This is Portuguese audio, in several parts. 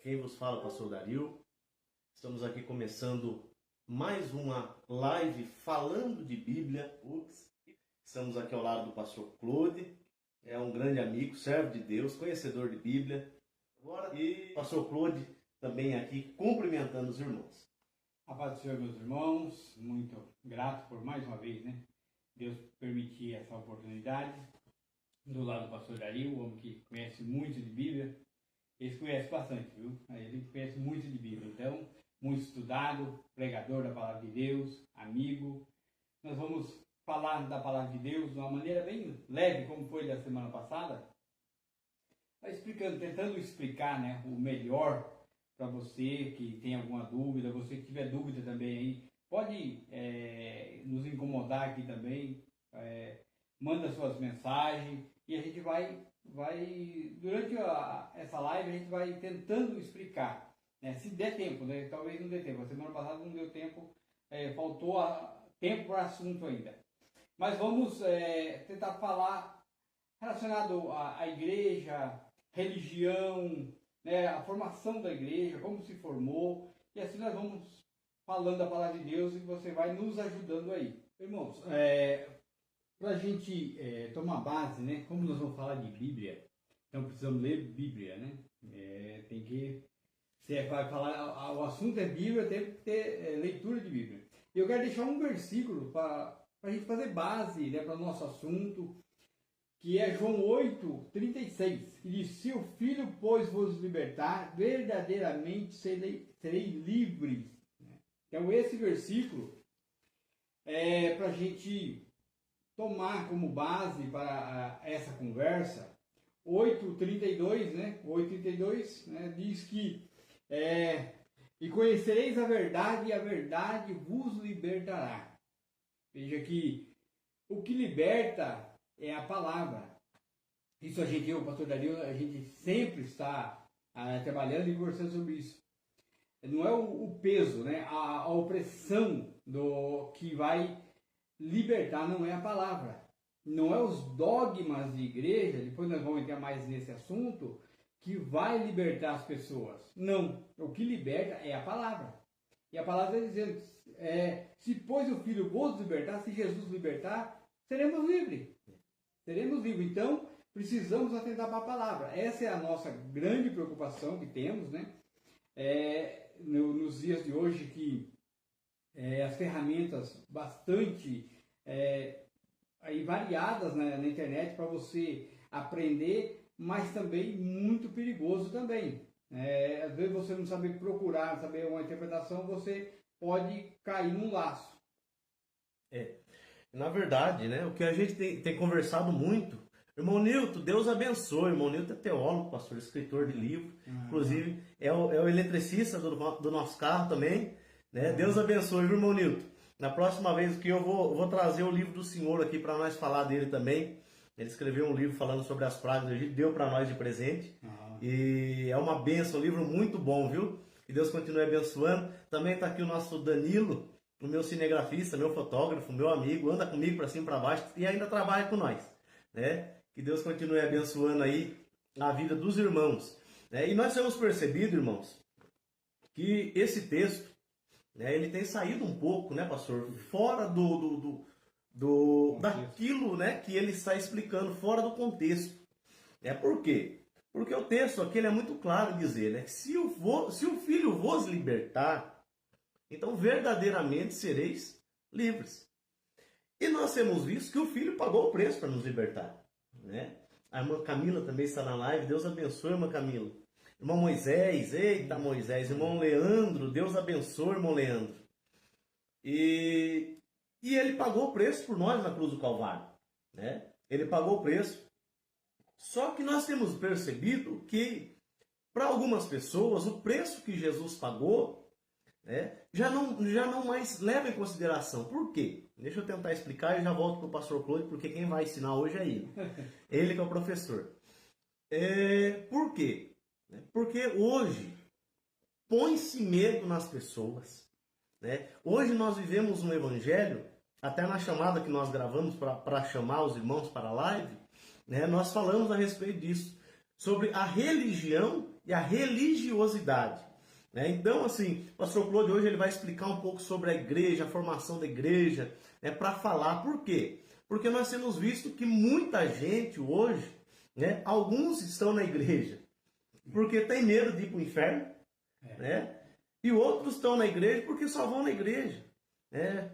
Quem vos fala, pastor Dario. Estamos aqui começando mais uma live falando de Bíblia. Estamos aqui ao lado do pastor Claude, é um grande amigo, servo de Deus, conhecedor de Bíblia. E pastor Claude também aqui cumprimentando os irmãos. A paz do Senhor, meus irmãos, muito grato por mais uma vez, Deus permitir essa oportunidade. Do lado do pastor Dario, um homem que conhece muito de Bíblia. Esse conhece bastante, viu? Ele conhece muito de Bíblia, então, muito estudado, pregador da Palavra de Deus, amigo. Nós vamos falar da Palavra de Deus de uma maneira bem leve, como foi da semana passada, tentando explicar, o melhor para você que tem alguma dúvida, você que tiver dúvida também aí, pode nos incomodar aqui também, manda suas mensagens e a gente vai durante essa live a gente vai tentando explicar, se der tempo, talvez não dê tempo, a semana passada não deu tempo, faltou tempo para assunto ainda, mas vamos tentar falar relacionado à igreja, religião, a formação da igreja, como se formou, e assim nós vamos falando da palavra de Deus e você vai nos ajudando aí. Irmãos, para a gente tomar base, como nós vamos falar de Bíblia, então precisamos ler Bíblia, tem que, se vai falar, o assunto é Bíblia, tem que ter leitura de Bíblia. E eu quero deixar um versículo para a gente fazer base para o nosso assunto, que é João 8:36, que diz: se o Filho, pois, vos libertar, verdadeiramente serei livres. Então esse versículo é para a gente tomar como base para essa conversa. 8:32, 8:32, diz que e conhecereis a verdade, e a verdade vos libertará. Veja que o que liberta é a palavra. Isso o pastor Dario, a gente sempre está trabalhando e conversando sobre isso. Não é o peso, a opressão do que vai libertar, não é a palavra. Não é os dogmas de igreja, depois nós vamos entrar mais nesse assunto, que vai libertar as pessoas. Não, o que liberta é a palavra. E a palavra está dizendo, se pois o Filho vos libertar, se Jesus libertar, seremos livres. Seremos livres. Então, precisamos atentar para a palavra. Essa é a nossa grande preocupação que temos, nos dias de hoje, que as ferramentas bastante aí variadas na internet para você aprender, mas também muito perigoso também. Às vezes você não saber procurar, saber uma interpretação, você pode cair num laço. Na verdade, o que a gente tem conversado muito, irmão Nilton, Deus abençoe. Irmão Nilton é teólogo, pastor, escritor de livro, inclusive é o eletricista do nosso carro também, Deus abençoe, viu, irmão Nilton? Na próxima vez que eu vou trazer o livro do senhor aqui para nós falar dele também. Ele escreveu um livro falando sobre as pragas do Egito, deu para nós de presente. E é uma bênção, um livro muito bom, viu? Que Deus continue abençoando. Também está aqui o nosso Danilo, o meu cinegrafista, meu fotógrafo, meu amigo, anda comigo para cima e para baixo e ainda trabalha com nós, Que Deus continue abençoando aí a vida dos irmãos, E nós temos percebido, irmãos, que esse texto, ele tem saído um pouco, pastor, fora daquilo, que ele está explicando, fora do contexto. Por quê? Porque o texto aqui ele é muito claro em dizer, que se o Filho vos libertar, então verdadeiramente sereis livres. E nós temos visto que o Filho pagou o preço para nos libertar, A irmã Camila também está na live, Deus abençoe, irmã Camila. Irmão Moisés, eita Moisés, irmão Leandro, Deus abençoe, irmão Leandro. E ele pagou o preço por nós na cruz do Calvário, Ele pagou o preço. Só que nós temos percebido que, para algumas pessoas, o preço que Jesus pagou, já não mais leva em consideração. Por quê? Deixa eu tentar explicar e já volto para o pastor Claude, porque quem vai ensinar hoje é ele. Ele que é o professor. Por quê? Porque hoje põe-se medo nas pessoas. Hoje nós vivemos um evangelho, até na chamada que nós gravamos para chamar os irmãos para a live, nós falamos a respeito disso, sobre a religião e a religiosidade. Né? Então, assim, o pastor Claude hoje ele vai explicar um pouco sobre a igreja, a formação da igreja, né, para falar por quê? Porque nós temos visto que muita gente hoje, né, alguns estão na igreja porque tem medo de ir para o inferno, né? E outros estão na igreja porque só vão na igreja, né?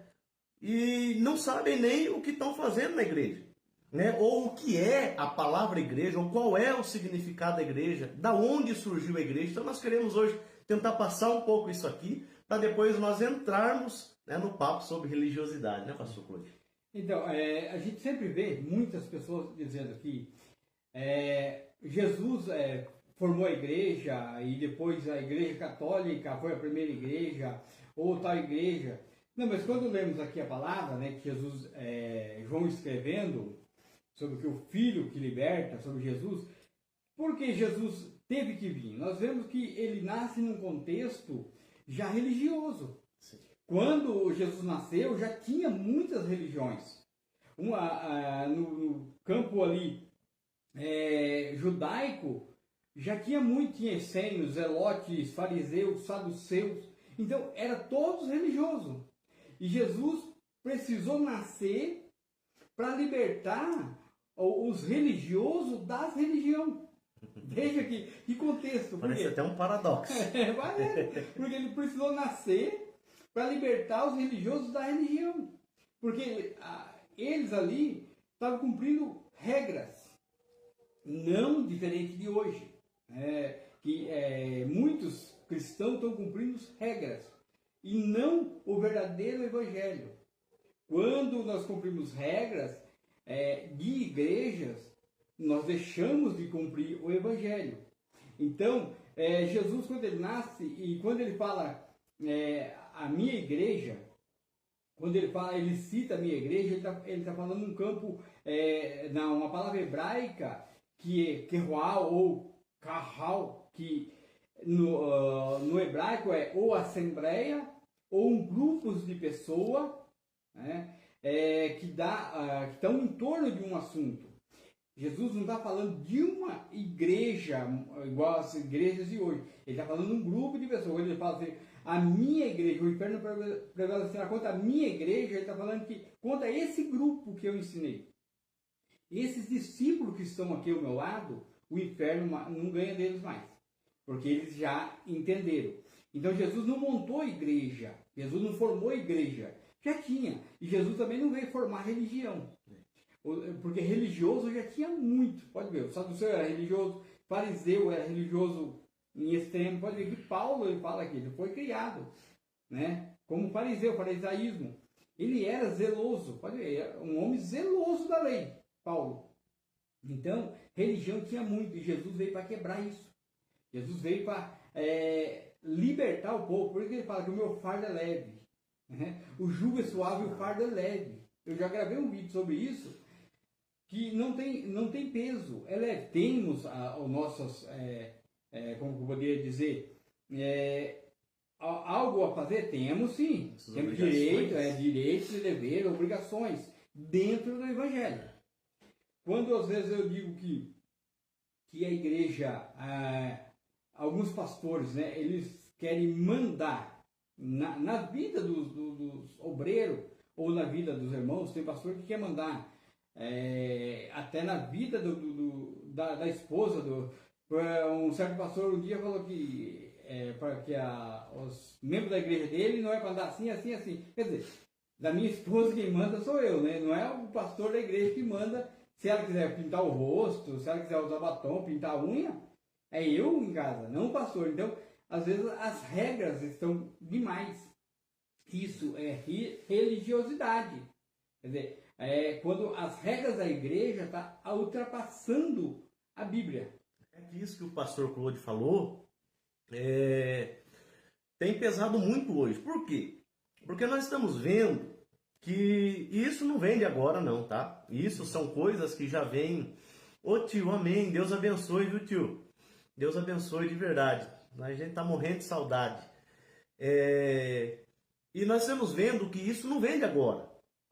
E não sabem nem o que estão fazendo na igreja, né? Ou o que é a palavra igreja, ou qual é o significado da igreja, da onde surgiu a igreja. Então nós queremos hoje tentar passar um pouco isso aqui, para depois nós entrarmos, né, no papo sobre religiosidade, né, pastor Claude? Então, a gente sempre vê muitas pessoas dizendo que Jesus formou a igreja e depois a igreja católica foi a primeira igreja, ou tal igreja. Não, mas quando lemos aqui a palavra, né, que Jesus, João escrevendo sobre que o Filho que liberta, sobre Jesus, porque Jesus teve que vir? Nós vemos que ele nasce num contexto já religioso. Sim. Quando Jesus nasceu, já tinha muitas religiões. No campo ali judaico, já tinha muito, tinha essênios, zelotes, fariseus, saduceus. Então, era todos religiosos. E Jesus precisou nascer para libertar os religiosos das religiões. Veja que contexto. Parece até um paradoxo. Porque ele precisou nascer para libertar os religiosos da religião. Porque eles ali estavam cumprindo regras, não diferente de hoje. Muitos cristãos estão cumprindo regras e não o verdadeiro evangelho. Quando nós cumprimos regras de igrejas, nós deixamos de cumprir o evangelho. Então, Jesus, quando ele nasce e quando ele fala a minha igreja, quando ele cita a minha igreja, ele tá falando num campo, uma palavra hebraica que é kerual ou kahal, que no hebraico é ou assembleia ou um grupo de pessoas, né, que estão em torno de um assunto. Jesus não está falando de uma igreja igual às igrejas de hoje. Ele está falando de um grupo de pessoas. Ele fala assim, a minha igreja, o inferno prevalecerá contra a minha igreja. Ele está falando que contra esse grupo que eu ensinei. Esses discípulos que estão aqui ao meu lado, o inferno não ganha deles mais. Porque eles já entenderam. Então Jesus não montou a igreja. Jesus não formou a igreja. Já tinha. E Jesus também não veio formar religião. Porque religioso já tinha muito. Pode ver, o saduceu era religioso, fariseu era religioso em extremo. Pode ver que Paulo, ele fala aqui, ele foi criado, né, como fariseu, farisaísmo. Ele era zeloso, pode ver, um homem zeloso da lei, Paulo. Então, religião tinha muito, e Jesus veio para quebrar isso. Jesus veio para libertar o povo. Por isso que ele fala que o meu fardo é leve, né? O jugo é suave e o fardo é leve. Eu já gravei um vídeo sobre isso, que não tem peso, é leve. Temos os nossos, como eu poderia dizer, algo a fazer? Temos sim. Temos direitos e deveres, obrigações, dentro do Evangelho. Quando às vezes eu digo que a igreja, alguns pastores, né, eles querem mandar na vida dos obreiros, ou na vida dos irmãos, tem pastor que quer mandar até na vida da esposa. Um certo pastor um dia falou que para que os membros da igreja dele não é para andar assim, assim, assim. Quer dizer, da minha esposa quem manda sou eu, né? Não é o pastor da igreja que manda. Se ela quiser pintar o rosto, se ela quiser usar batom, pintar a unha, é eu em casa, não o pastor. Então, às vezes as regras estão demais. Isso é religiosidade. Quer dizer, quando as regras da igreja estão ultrapassando a Bíblia. É disso que o pastor Claude falou, tem pesado muito hoje. Por quê? Porque nós estamos vendo que isso não vem de agora não, tá? Isso são coisas que já vêm. Ô tio, amém, Deus abençoe, viu tio? Deus abençoe de verdade. A gente tá morrendo de saudade. E nós estamos vendo que isso não vem de agora,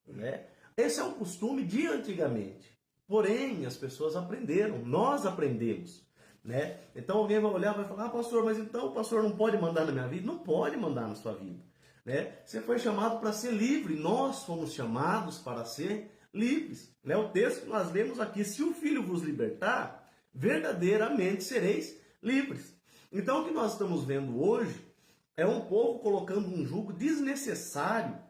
né? Esse é um costume de antigamente. Porém, as pessoas aprenderam, nós aprendemos. né? Então alguém vai olhar e vai falar, pastor, mas então o pastor não pode mandar na minha vida? Não pode mandar na sua vida, né? Você foi chamado para ser livre, nós fomos chamados para ser livres, né? O texto que nós lemos aqui, se o Filho vos libertar, verdadeiramente sereis livres. Então o que nós estamos vendo hoje é um povo colocando um jugo desnecessário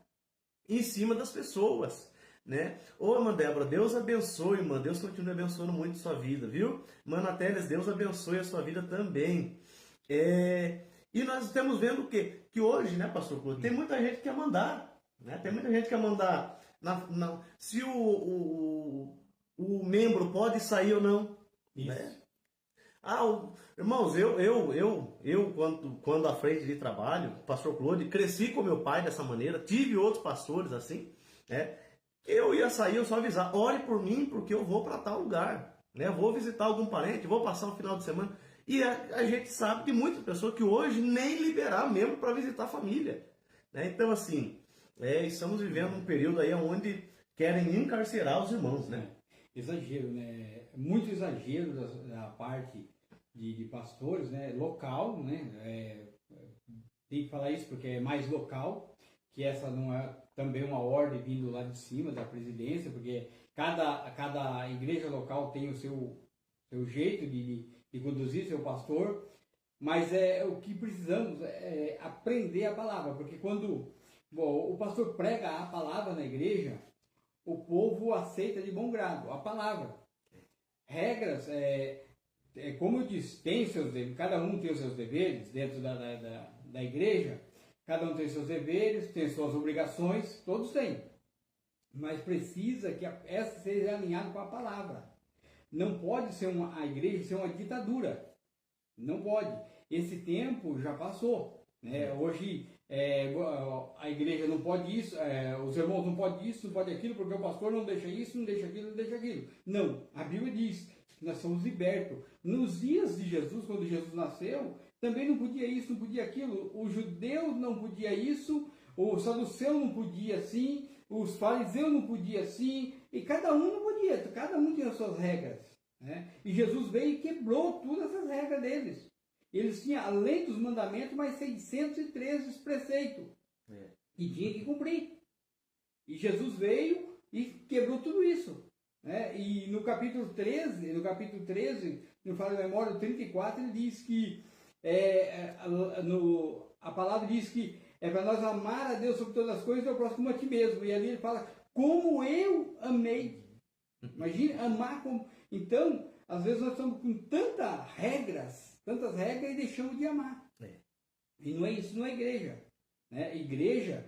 em cima das pessoas, né? Ô, irmã Débora, Deus abençoe, irmã. Deus continue abençoando muito a sua vida, viu? Irmã Natélia, Deus abençoe a sua vida também. E nós estamos vendo o quê? Que hoje, né, pastor Cláudio, tem muita gente que quer mandar, né? Tem muita gente que quer mandar se o membro pode sair ou não, né? Irmãos, quando à frente de trabalho, pastor Claude, cresci com meu pai dessa maneira, tive outros pastores assim, né? Eu ia sair, eu só avisar, ore por mim, porque eu vou para tal lugar, né? Vou visitar algum parente, vou passar um final de semana. E a gente sabe de muitas pessoas que hoje nem liberar mesmo para visitar a família, né? Então, assim, estamos vivendo um período aí onde querem encarcerar os irmãos, né? Exagero, né? Muito exagero da parte de pastores, né? Local, né? Tem que falar isso porque é mais local, que essa não é também uma ordem vindo lá de cima da presidência, porque cada igreja local tem o seu jeito de conduzir seu pastor, mas o que precisamos é aprender a palavra, porque quando o pastor prega a palavra na igreja, o povo aceita de bom grado a palavra. Regras, como eu disse, cada um tem os seus deveres dentro da igreja, cada um tem seus deveres, tem suas obrigações, todos têm. Mas precisa que essa seja alinhada com a palavra. Não pode ser a igreja ser uma ditadura. Não pode. Esse tempo já passou, né? Hoje a igreja não pode isso, os irmãos não podem isso, não pode aquilo, porque o pastor não deixa isso, não deixa aquilo, não deixa aquilo. Não, a Bíblia diz que nós somos libertos. Nos dias de Jesus, quando Jesus nasceu, também não podia isso, não podia aquilo. O judeu não podia isso, o saduceu não podia assim, os fariseus não podia assim, e cada um não podia, cada um tinha as suas regras, né? E Jesus veio e quebrou todas as regras deles. Eles tinham, além dos mandamentos, mais 613 preceitos. E tinha que cumprir. E Jesus veio e quebrou tudo isso, né? E no capítulo 13, no Fala de Memória, 34, ele diz que a palavra diz que é para nós amar a Deus sobre todas as coisas e ao próximo a ti mesmo. E ali ele fala, como eu amei. Imagina, amar como... Então, às vezes nós estamos com tantas regras e deixamos de amar. E não é isso, não é igreja, né? Igreja,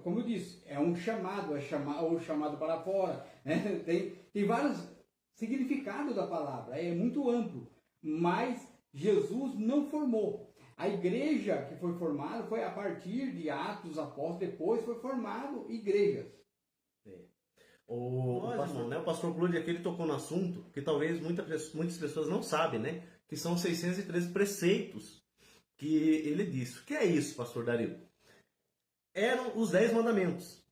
como eu disse, é um chamado, ou chamado para fora, né? Tem vários significados da palavra, é muito amplo, mas Jesus não formou. A igreja que foi formada foi a partir de Atos dos Apóstolos, depois foi formado igrejas. O pastor Claude aqui ele tocou no assunto que talvez muitas pessoas não sabem, né? Que são 613 preceitos que ele disse. O que é isso, pastor Dario? Eram os 10 mandamentos.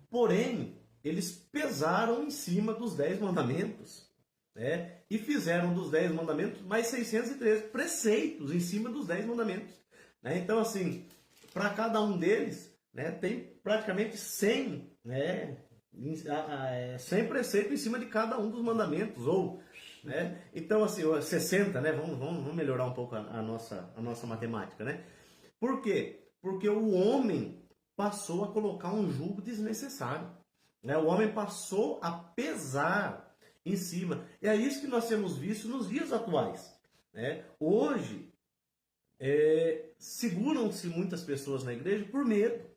Porém, eles pesaram em cima dos 10 mandamentos, né? E fizeram dos 10 mandamentos mais 613 preceitos em cima dos 10 mandamentos, né? Então, assim, para cada um deles, né, tem praticamente 100, né? 100 preceitos em cima de cada um dos mandamentos, né? Então, assim, 60, né? Vamos melhorar um pouco a nossa matemática, né? Por quê? Porque o homem passou a colocar um jugo desnecessário, né? O homem passou a pesar em cima. E é isso que nós temos visto nos dias atuais, né? Hoje, seguram-se muitas pessoas na igreja por medo,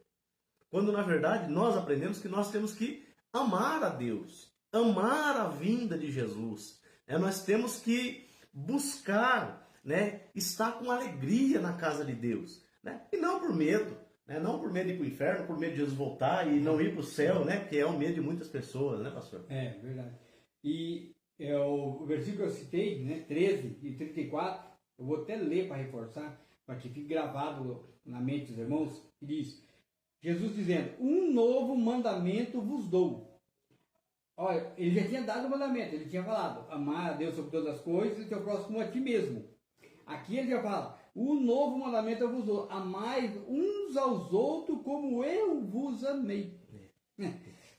quando na verdade nós aprendemos que nós temos que amar a Deus, amar a vinda de Jesus. Nós temos que buscar, né, estar com alegria na casa de Deus, né? E não por medo, né? Não por medo de ir para o inferno, por medo de Jesus voltar e não ir para o céu, né? Que é o medo de muitas pessoas, né, pastor? É verdade. E o versículo que eu citei, né, 13 e 34, eu vou até ler para reforçar, para que fique gravado na mente dos irmãos, que diz... Jesus dizendo, um novo mandamento vos dou. Olha, ele já tinha dado o mandamento, ele tinha falado, amar a Deus sobre todas as coisas e teu próximo a ti mesmo. Aqui ele já fala, o novo mandamento eu vos dou, amai uns aos outros como eu vos amei.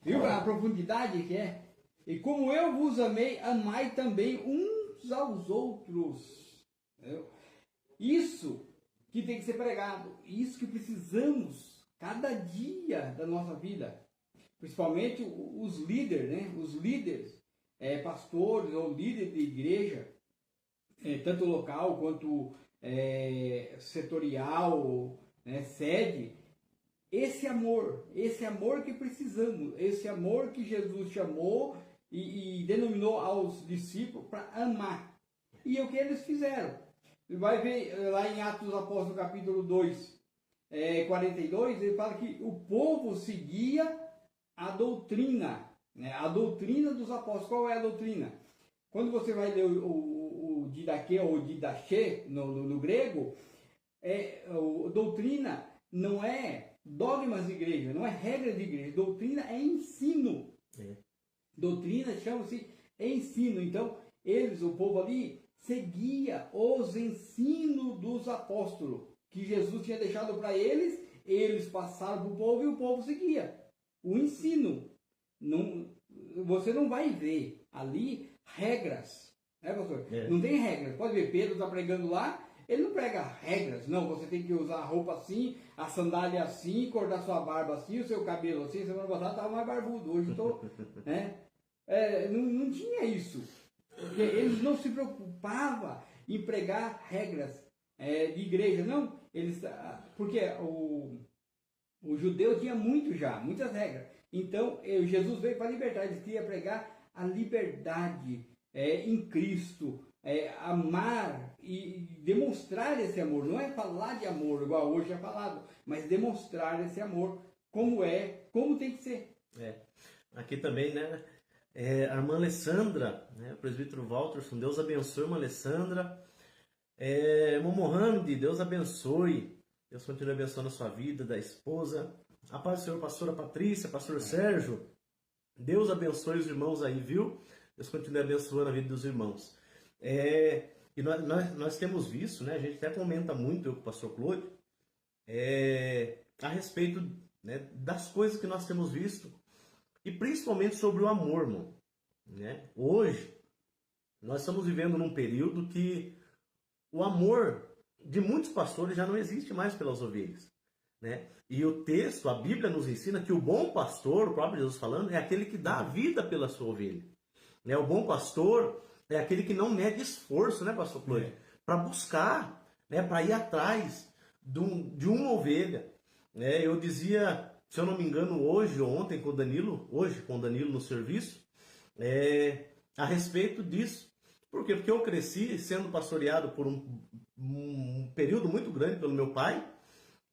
Viu a profundidade que é? E como eu vos amei, amai também uns aos outros. Entendeu? Isso que tem que ser pregado, isso que precisamos cada dia da nossa vida. Principalmente os líderes, né? Os líderes, pastores ou líderes de igreja, tanto local quanto setorial, né? Sede. Esse amor que precisamos, esse amor que Jesus chamou e denominou aos discípulos para amar. E é o que eles fizeram. Vai ver lá em Atos dos Apóstolos, capítulo 2, 42, ele fala que o povo seguia a doutrina, né? A doutrina dos apóstolos. Qual é a doutrina? Quando você vai ler o didaquê ou didaché no grego, doutrina não é dogmas de igreja, não é regra de igreja. Doutrina é ensino. Doutrina chama-se ensino. Então, o povo ali, seguia os ensinos dos apóstolos, que Jesus tinha deixado para eles, eles passaram para o povo e o povo seguia. O ensino. Você não vai ver ali regras, né, pastor? Não tem regras. Pode ver, Pedro está pregando lá, ele não prega regras. Não, você tem que usar a roupa assim, a sandália assim, cortar sua barba assim, o seu cabelo assim. Semana passada estava mais barbudo, hoje estou... né? Não tinha isso. Porque eles não se preocupavam em pregar regras de igreja. Não, porque o judeu tinha muitas regras. Então, Jesus veio para libertar. Ele queria pregar a liberdade em Cristo. Amar e demonstrar esse amor. Não é falar de amor, igual hoje é falado, mas demonstrar esse amor como tem que ser. Aqui também, né? A irmã Alessandra, né? O presbítero Walterson, Deus abençoe, irmã Alessandra. Irmão Mohamed, Deus abençoe. Deus continue abençoando a sua vida, da esposa. A paz do Senhor, pastora Patrícia, pastor Sérgio. Deus abençoe os irmãos aí, viu? Deus continue abençoando a vida dos irmãos. E nós temos visto, né? A gente até comenta muito, eu com o pastor Claude, a respeito, né, das coisas que nós temos visto. E principalmente sobre o amor, irmão. Né? Hoje, nós estamos vivendo num período que o amor de muitos pastores já não existe mais pelas ovelhas. Né? E o texto, a Bíblia nos ensina que o bom pastor, o próprio Jesus falando, é aquele que dá a vida pela sua ovelha. Né? O bom pastor é aquele que não mede esforço, né, pastor Cláudio? Para buscar, né, para ir atrás de uma ovelha. Né? Eu dizia, se eu não me engano, hoje ou ontem com o Danilo, no serviço, a respeito disso. Por quê? Porque eu cresci sendo pastoreado por um período muito grande pelo meu pai,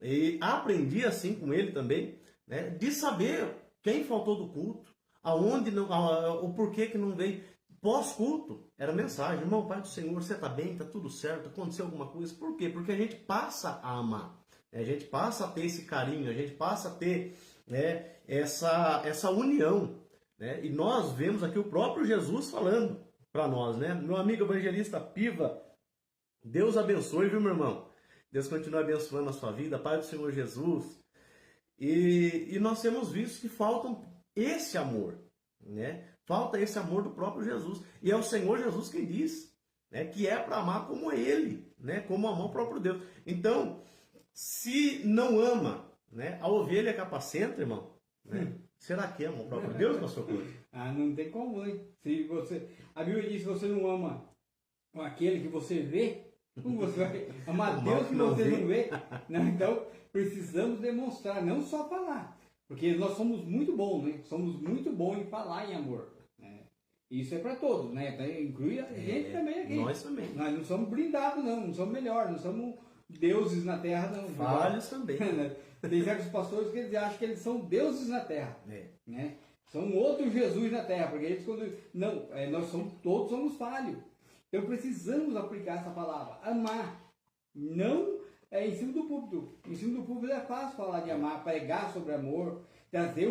e aprendi assim com ele também, né, de saber quem faltou do culto, aonde não, o porquê que não veio. Pós-culto, era mensagem: irmão, Pai do Senhor, você está bem, está tudo certo, aconteceu alguma coisa? Por quê? Porque a gente passa a amar, a gente passa a ter esse carinho, a gente passa a ter, né, essa união. Né? E nós vemos aqui o próprio Jesus falando para nós, né? Meu amigo evangelista Piva, Deus abençoe, viu, meu irmão? Deus continue abençoando a sua vida, Pai do Senhor Jesus. E nós temos visto que falta esse amor, né? Falta esse amor do próprio Jesus. E é o Senhor Jesus quem diz, né, que é para amar como Ele, né? Como amar o próprio Deus. Então, se não ama, né, a ovelha capacenta, irmão, né? Será que ama o próprio Deus, pastor Cruz? Não tem como, hein? A Bíblia diz que você não ama aquele que você vê, como você vai amar Deus que você não vê? Não, então, precisamos demonstrar, não só falar. Porque nós somos muito bons, né? Somos muito bons em falar em amor. Né? Isso é para todos, né? Inclui a gente também aqui. Nós também. Nós não somos blindados, não somos melhores, não somos deuses na terra, não. Falhos também. Tem certos pastores que eles acham que eles são deuses na terra. Né? São outro Jesus na terra, porque eles não, nós todos somos falhos. Então precisamos aplicar essa palavra, amar. Não em cima do púlpito. Em cima do púlpito é fácil falar de amar, pregar sobre amor, trazer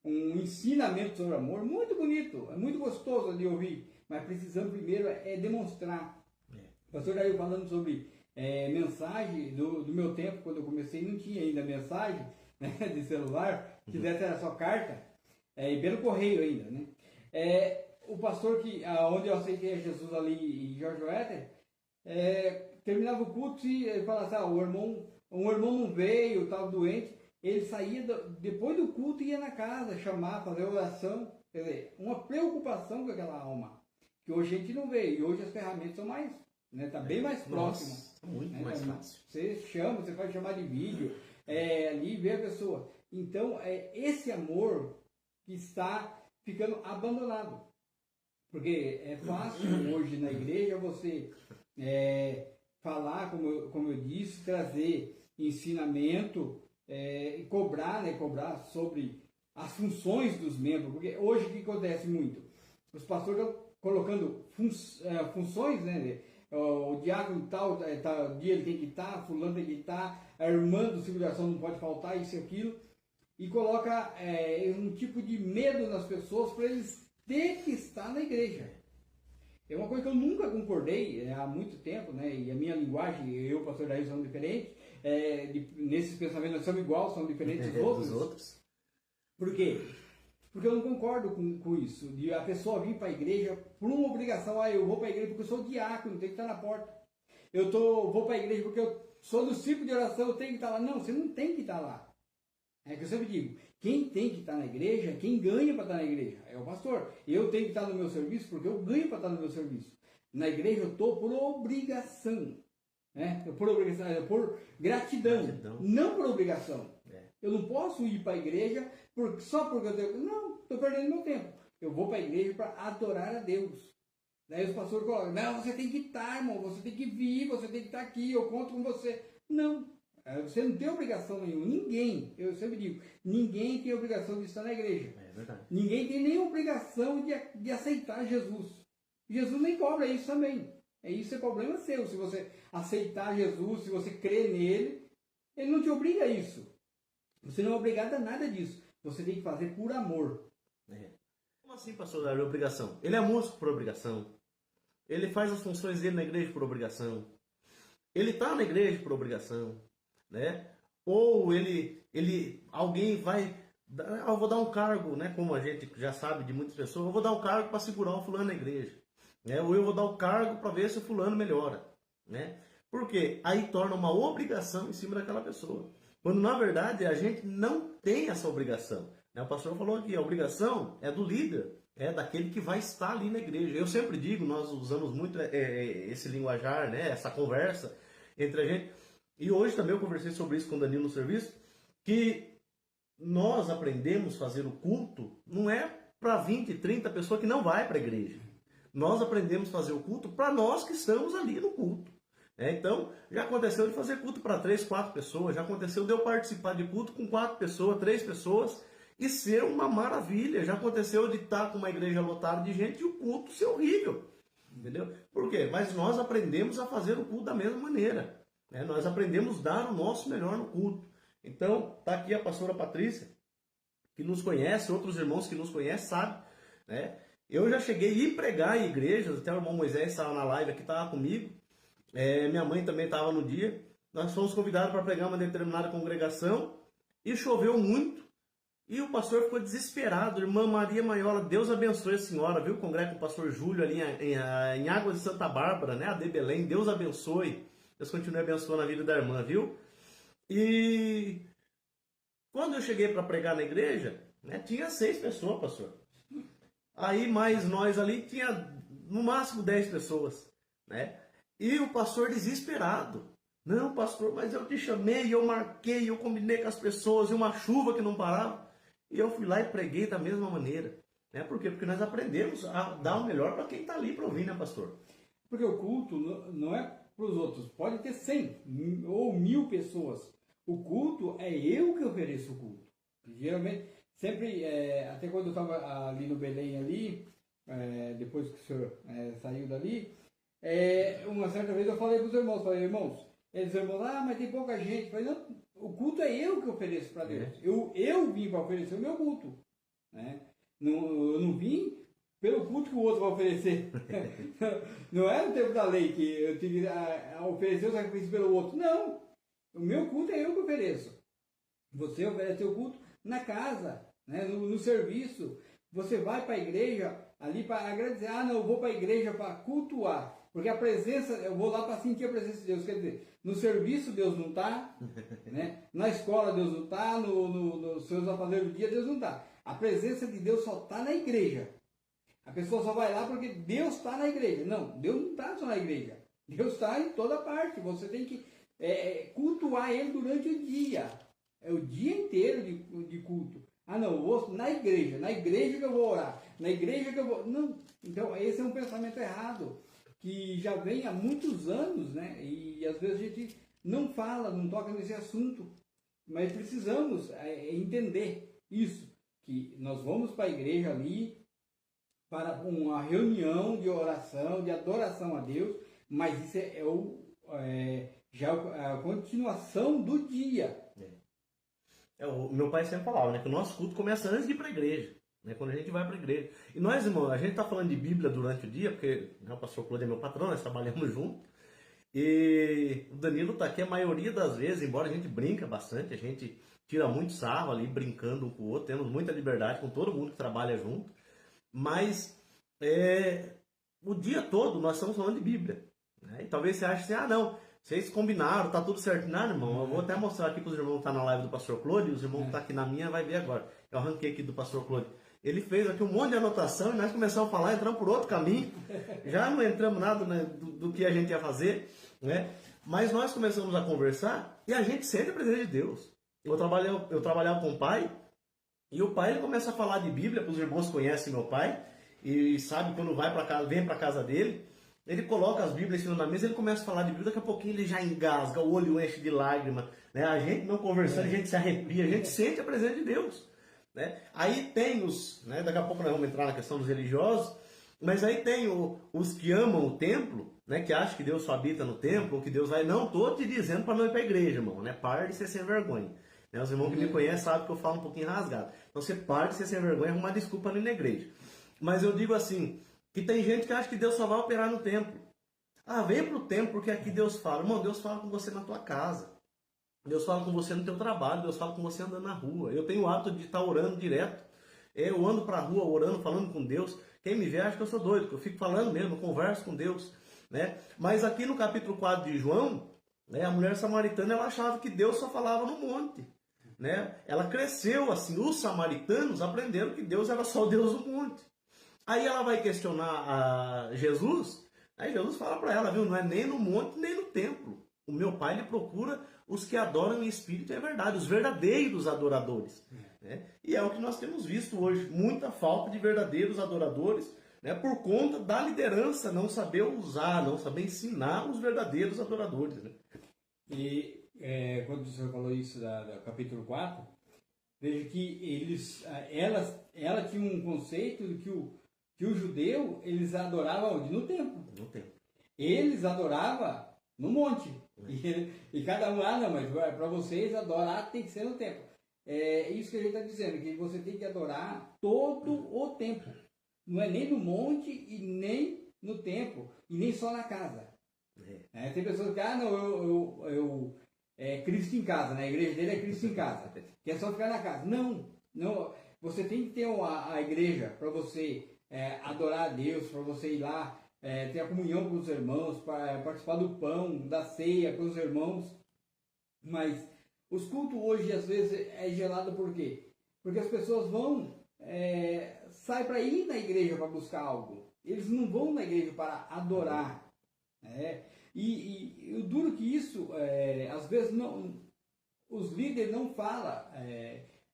um ensinamento sobre amor muito bonito, é muito gostoso de ouvir, mas precisamos primeiro demonstrar. O pastor Daí falando sobre mensagem do meu tempo, quando eu comecei, não tinha ainda mensagem, né, de celular, quisesse era só carta, e pelo correio ainda, né? O pastor onde eu aceitei Jesus ali em Jorge Wetter, terminava o culto e ele falava assim, um irmão não veio, estava doente, ele saía, depois do culto ia na casa, chamar, fazer oração, quer dizer, uma preocupação com aquela alma, que hoje a gente não vê, e hoje as ferramentas são mais, né, tá bem mais próximo. Muito mais fácil. Você chama, você pode chamar de vídeo, ali ver a pessoa. Então, esse amor que está ficando abandonado. Porque é fácil hoje na igreja você falar, como eu disse, trazer ensinamento, e cobrar sobre as funções dos membros. Porque hoje o que acontece muito? Os pastores estão colocando funções, né? O diácono tal dia ele tem que estar, fulano tem que estar, a irmã do civilização não pode faltar, isso e aquilo. E coloca um tipo de medo nas pessoas para eles ter que estar na igreja. É uma coisa que eu nunca concordei há muito tempo, né? E a minha linguagem, eu e o pastor Daí somos diferentes, nesses pensamentos nós somos iguais, somos diferentes dos outros. Por quê? Porque eu não concordo com isso, de a pessoa vir para a igreja por uma obrigação. Eu vou para a igreja porque eu sou diácono, tenho que estar na porta. Vou para a igreja porque eu sou do ciclo de oração, eu tenho que estar lá. Não, você não tem que estar lá. É que eu sempre digo, quem tem que estar na igreja, quem ganha para estar na igreja, é o pastor. Eu tenho que estar no meu serviço porque eu ganho para estar no meu serviço. Na igreja eu estou por obrigação. Né? Por gratidão, não por obrigação. Eu não posso ir para a igreja só porque eu tenho... Não, estou perdendo meu tempo. Eu vou para a igreja para adorar a Deus. Daí os pastores colocam, não, você tem que estar, irmão, você tem que vir, você tem que estar aqui, eu conto com você. Não. Você não tem obrigação nenhuma. Ninguém, eu sempre digo, ninguém tem obrigação de estar na igreja. É verdade. Ninguém tem nem obrigação de aceitar Jesus. Jesus nem cobra isso também. Isso é problema seu. Se você aceitar Jesus, se você crer nele, ele não te obriga a isso. Você não é obrigado a nada disso. Você tem que fazer por amor. Como assim, pastor Daí, obrigação? Ele é músico por obrigação. Ele faz as funções dele na igreja por obrigação. Ele está na igreja por obrigação. Né? Ou alguém vai, eu vou dar um cargo, né? Como a gente já sabe de muitas pessoas, eu vou dar um cargo para segurar o fulano na igreja, né? Ou eu vou dar um cargo para ver se o fulano melhora, né? Porque aí torna uma obrigação em cima daquela pessoa, quando na verdade a gente não tem essa obrigação, né? O pastor falou aqui, a obrigação é do líder, é daquele que vai estar ali na igreja. Eu sempre digo, nós usamos muito esse linguajar, né? Essa conversa entre a gente. E hoje também eu conversei sobre isso com o Danilo no serviço, que nós aprendemos a fazer o culto, não é para 20, 30 pessoas que não vai para a igreja. Nós aprendemos a fazer o culto para nós que estamos ali no culto. Então, já aconteceu de fazer culto para 3, 4 pessoas, já aconteceu de eu participar de culto com 4 pessoas, 3 pessoas, e ser uma maravilha. Já aconteceu de estar com uma igreja lotada de gente e o culto ser horrível. Entendeu? Por quê? Mas nós aprendemos a fazer o culto da mesma maneira. Nós aprendemos a dar o nosso melhor no culto. Então, está aqui a pastora Patrícia, que nos conhece, outros irmãos que nos conhecem, sabem. Né? Eu já cheguei a ir pregar em igrejas, até o irmão Moisés estava na live aqui, estava comigo. Minha mãe também estava no dia. Nós fomos convidados para pregar uma determinada congregação e choveu muito. E o pastor ficou desesperado. Irmã Maria Maiola, Deus abençoe a senhora, viu? Congrega com o pastor Júlio ali em Águas de Santa Bárbara, né? A de Belém, Deus abençoe. Deus continue abençoando a vida da irmã, viu? E quando eu cheguei para pregar na igreja, né, tinha 6 pessoas, pastor. Aí mais nós ali, tinha no máximo 10 pessoas. Né? E o pastor desesperado. Não, pastor, mas eu te chamei, eu marquei, eu combinei com as pessoas, e uma chuva que não parava. E eu fui lá e preguei da mesma maneira. Né? Por quê? Porque nós aprendemos a dar o melhor para quem está ali para ouvir, né, pastor? Porque o culto não é para os outros. Pode ter 100 ou 1000 pessoas. O culto é eu que ofereço o culto. Geralmente, sempre, até quando eu estava ali no Belém, ali, depois que o senhor saiu dali, uma certa vez eu falei para os irmãos, eles irmãos, mas tem pouca gente. Eu falei, não, o culto é eu que ofereço para Deus. Eu vim para oferecer o meu culto. né? Não, eu não vim pelo culto que o outro vai oferecer. Não é no tempo da lei que eu tive a oferecer o sacrifício pelo outro. Não. O meu culto é eu que ofereço. Você oferece o culto na casa, né? No serviço. Você vai para a igreja ali para agradecer. Ah, não, eu vou para a igreja para cultuar. Porque a presença, eu vou lá para sentir a presença de Deus. Quer dizer, no serviço Deus não está, né? Na escola Deus não está, nos seus afazeres do dia Deus não está. A presença de Deus só está na igreja. A pessoa só vai lá porque Deus está na igreja. Não, Deus não está só na igreja. Deus está em toda parte. Você tem que cultuar Ele durante o dia. É o dia inteiro de culto. Ah, não, eu vou na igreja que eu vou orar, na igreja que eu vou... Não, então esse é um pensamento errado, que já vem há muitos anos, né? E às vezes a gente não fala, não toca nesse assunto, mas precisamos entender isso, que nós vamos para a igreja ali, para uma reunião de oração, de adoração a Deus, mas isso já a continuação do dia. O meu pai sempre falava, né, que o nosso culto começa antes de ir para a igreja, né, quando a gente vai para a igreja. E nós, irmãos, a gente está falando de Bíblia durante o dia, porque o pastor Claudio é meu patrão, nós trabalhamos juntos. E o Danilo está aqui a maioria das vezes, embora a gente brinca bastante, a gente tira muito sarro ali, brincando um com o outro, temos muita liberdade com todo mundo que trabalha junto. Mas o dia todo nós estamos falando de Bíblia, né? E talvez você ache assim, ah não, vocês combinaram, tá tudo certo. Não, irmão, eu vou até mostrar aqui para os irmãos que estão na live do pastor Claudio, e os irmãos que estão aqui na minha vai ver agora. Eu arranquei aqui do pastor Claudio. Ele fez aqui um monte de anotação e nós começamos a falar, entramos por outro caminho. Já não entramos nada, né, do que a gente ia fazer, né? Mas nós começamos a conversar e a gente sente a presença de Deus. Eu trabalhava com o pai, e o pai ele começa a falar de Bíblia, os irmãos conhecem meu pai, e sabe quando vem para casa dele, ele coloca as Bíblias na mesa, ele começa a falar de Bíblia, daqui a pouquinho ele já engasga, o olho enche de lágrima, né? A gente não conversando, a gente se arrepia, a gente sente a presença de Deus, né? Aí tem né, daqui a pouco nós vamos entrar na questão dos religiosos, mas aí tem os que amam o templo, né, que acham que Deus só habita no templo, que Deus vai... Não estou te dizendo para não ir para a igreja, irmão, né? Para de ser sem vergonha. Né? Os irmãos que me conhecem sabem que eu falo um pouquinho rasgado. Então você para de ser sem vergonha e arrumar desculpa ali na igreja. Mas eu digo assim, que tem gente que acha que Deus só vai operar no templo. Ah, vem para o templo porque aqui Deus fala. Irmão, Deus fala com você na tua casa. Deus fala com você no teu trabalho. Deus fala com você andando na rua. Eu tenho o hábito de estar orando direto. Eu ando para a rua orando, falando com Deus. Quem me vê acha que eu sou doido, que eu fico falando mesmo, eu converso com Deus, né? Mas aqui no capítulo 4 de João, né, a mulher samaritana ela achava que Deus só falava no monte, né? Ela cresceu assim, os samaritanos aprenderam que Deus era só o Deus do monte. Aí ela vai questionar a Jesus, aí Jesus fala para ela, viu, não é nem no monte nem no templo. O meu pai ele procura os que adoram em espírito, é verdade, os verdadeiros adoradores. Né? E é o que nós temos visto hoje, muita falta de verdadeiros adoradores, né, por conta da liderança não saber usar, não saber ensinar os verdadeiros adoradores. Né? E quando o senhor falou isso do capítulo 4, veja que ela tinha um conceito de que o judeu, eles adoravam onde? No templo. No templo. Eles adoravam no monte. E cada um, não, mas para vocês adorar tem que ser no templo. É isso que a gente está dizendo, que você tem que adorar todo o tempo. Não é nem no monte e nem no templo, e nem só na casa. Tem pessoas que, eu Cristo em casa, né? A igreja dele é Cristo em casa, que é só ficar na casa. Não, você tem que ter a igreja para você adorar a Deus, para você ir lá, ter a comunhão com os irmãos, para participar do pão, da ceia com os irmãos. Mas os cultos hoje, às vezes, é gelado por quê? Porque as pessoas saem para ir na igreja para buscar algo. Eles não vão na igreja para adorar. E o duro que isso, às vezes, os líderes não falam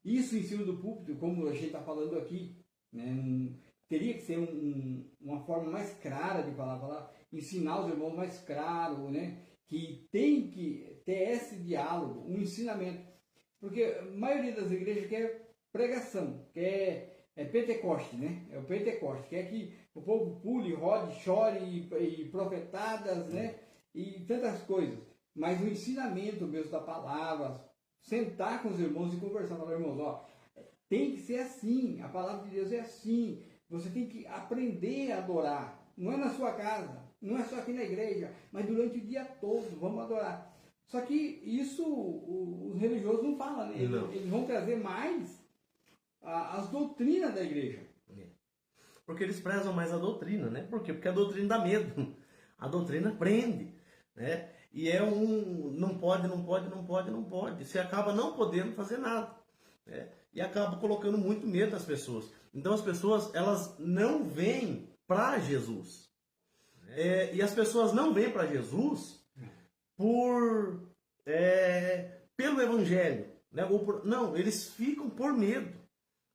isso em cima do púlpito, como a gente está falando aqui. Né? Teria que ser uma forma mais clara de falar, ensinar os irmãos mais claro, né? Que tem que ter esse diálogo, um ensinamento. Porque a maioria das igrejas quer pregação, quer Pentecoste, né? É o Pentecoste, quer que o povo pule, rode, chore e profetadas, né? E tantas coisas. Mas o ensinamento mesmo da palavra, sentar com os irmãos e conversar, falar, irmãos, tem que ser assim, a palavra de Deus é assim. Você tem que aprender a adorar. Não é na sua casa, não é só aqui na igreja, mas durante o dia todo, vamos adorar. Só que isso os religiosos não falam, né? Eles vão trazer mais as doutrinas da igreja. Porque eles prezam mais a doutrina, né? Por quê? Porque a doutrina dá medo. A doutrina prende, né? E é não pode. Você acaba não podendo fazer nada, né? E acaba colocando muito medo nas pessoas. Então as pessoas, elas não vêm para Jesus. E as pessoas não vêm para Jesus pelo Evangelho, né? Não, eles ficam por medo,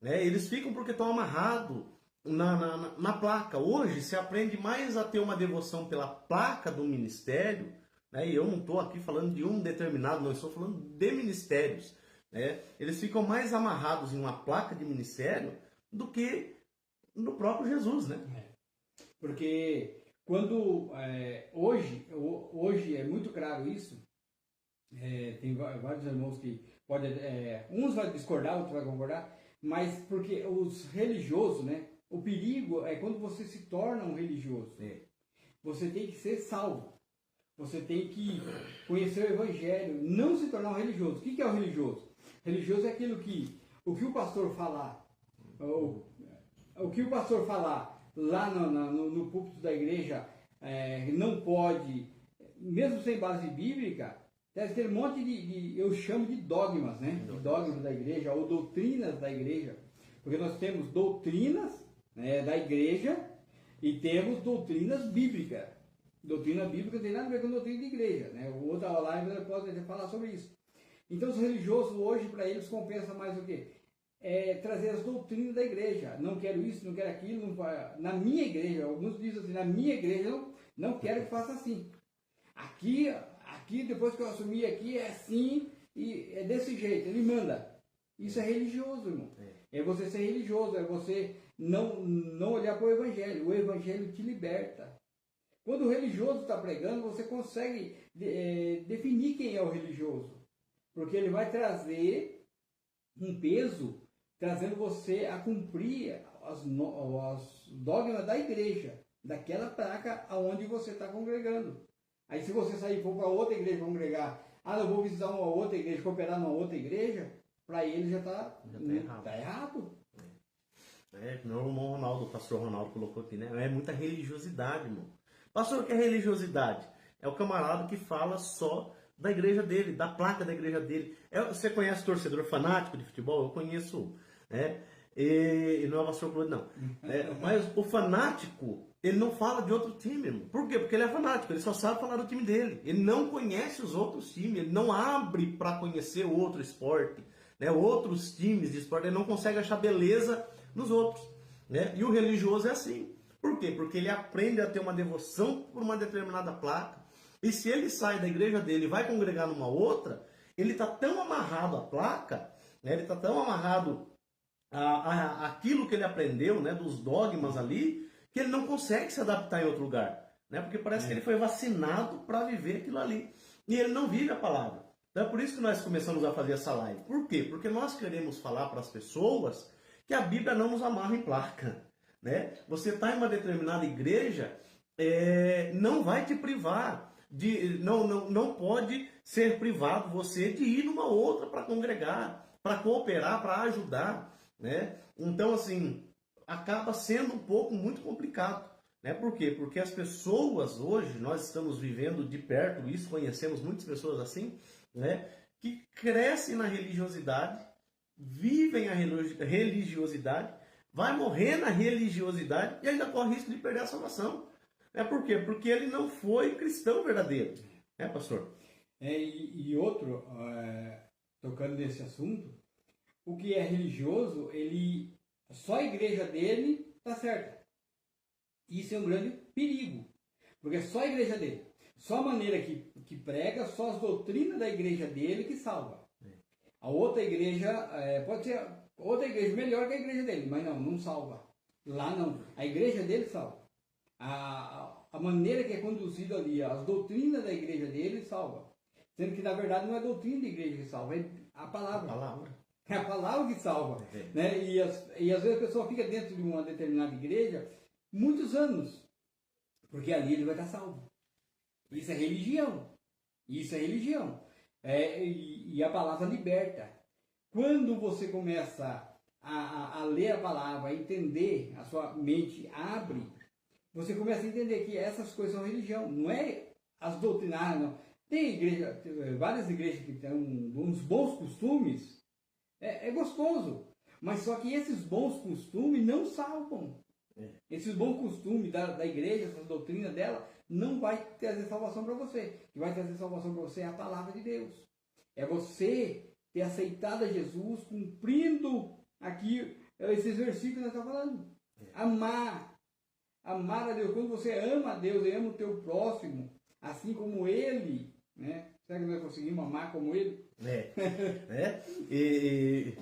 né? Eles ficam porque estão amarrados na placa. Hoje se aprende mais a ter uma devoção pela placa do ministério, né? E eu não estou aqui falando de um determinado, não estou falando de ministérios, né? Eles ficam mais amarrados em uma placa de ministério do que no próprio Jesus, né? Porque quando hoje é muito claro isso, tem vários irmãos que podem, uns vão discordar, outros vão concordar, mas porque os religiosos, né? O perigo é quando você se torna um religioso. Você tem que ser salvo. Você tem que conhecer o Evangelho, não se tornar um religioso. O que é o religioso? Religioso é aquilo que o que o pastor falar, o que o pastor falar lá no púlpito da igreja não pode, mesmo sem base bíblica, tem aquele monte eu chamo de dogmas, né? De dogmas da igreja ou doutrinas da igreja. Porque nós temos doutrinas, né, da igreja e temos doutrinas bíblicas. Doutrina bíblica não tem nada a ver com doutrina de igreja, né? O outra live eu posso falar sobre isso. Então os religiosos hoje, para eles, compensa mais o quê? Trazer as doutrinas da igreja. Não quero isso, não quero aquilo. Na minha igreja, alguns dizem assim, na minha igreja não quero que faça assim. Aqui, depois que eu assumi aqui, é assim e é desse jeito. Ele manda. Isso é religioso, irmão. É você ser religioso, é você não olhar para o Evangelho. O Evangelho te liberta. Quando o religioso está pregando, você consegue definir quem é o religioso. Porque ele vai trazer um peso, trazendo você a cumprir as dogmas da igreja, daquela placa aonde você está congregando. Aí se você sair e for para outra igreja congregar, eu vou visitar uma outra igreja, cooperar numa outra igreja, para ele já está errado. Meu irmão Ronaldo, o pastor Ronaldo colocou aqui, né? É muita religiosidade, irmão. Pastor, o que é religiosidade? É o camarada que fala só da igreja dele, da placa da igreja dele. Você conhece torcedor fanático de futebol? Eu conheço, né? E não é o pastor Claudio, não. Mas o fanático, ele não fala de outro time, irmão. Por quê? Porque ele é fanático, ele só sabe falar do time dele. Ele não conhece os outros times, ele não abre para conhecer outro esporte, né? Outros times de esporte, ele não consegue achar beleza nos outros, né? E o religioso é assim. Por quê? Porque ele aprende a ter uma devoção por uma determinada placa. E se ele sai da igreja dele e vai congregar numa outra, ele está tão amarrado à placa, né? Ele está tão amarrado àquilo que ele aprendeu, né? Dos dogmas ali, que ele não consegue se adaptar em outro lugar, né? Porque parece que ele foi vacinado para viver aquilo ali. E ele não vive a palavra. Então é por isso que nós começamos a fazer essa live. Por quê? Porque nós queremos falar para as pessoas que a Bíblia não nos amarra em placa, né? Você está em uma determinada igreja, não vai te privar não pode ser privado você de ir numa outra para congregar, para cooperar, para ajudar, né? Então assim acaba sendo um pouco muito complicado, né? Por quê? Porque as pessoas hoje, nós estamos vivendo de perto isso, conhecemos muitas pessoas assim, né? Que crescem na religiosidade, vivem a religiosidade, vai morrer na religiosidade e ainda corre risco de perder a salvação. Por quê? Porque ele não foi cristão verdadeiro. Pastor? E outro, tocando nesse assunto, o que é religioso, só a igreja dele está certa. Isso é um grande perigo. Porque só a igreja dele, só a maneira que prega, só as doutrinas da igreja dele que salva. A outra igreja, pode ser outra igreja melhor que a igreja dele, mas não salva. Lá não. A igreja dele salva. A maneira que é conduzido ali, as doutrinas da igreja dele salva. Sendo que, na verdade, não é a doutrina da igreja que salva, é a palavra. É a palavra que salva. Né? E às vezes a pessoa fica dentro de uma determinada igreja muitos anos, porque ali ele vai estar salvo. Isso é religião. Isso é religião. E a palavra liberta. Quando você começa a ler a palavra, a entender, a sua mente abre, você começa a entender que essas coisas são religião. Não é as doutrinárias, não. Tem igreja, várias igrejas que têm uns bons costumes. É gostoso. Mas só que esses bons costumes não salvam. Esses bons costumes da igreja, essa doutrina dela, não vai trazer salvação para você. O que vai trazer salvação para você é a palavra de Deus. É você ter aceitado a Jesus, cumprindo aqui esses versículos que nós estamos falando. Amar a Deus. Quando você ama a Deus e ama o teu próximo, assim como Ele, né? Será que nós conseguimos amar como Ele? E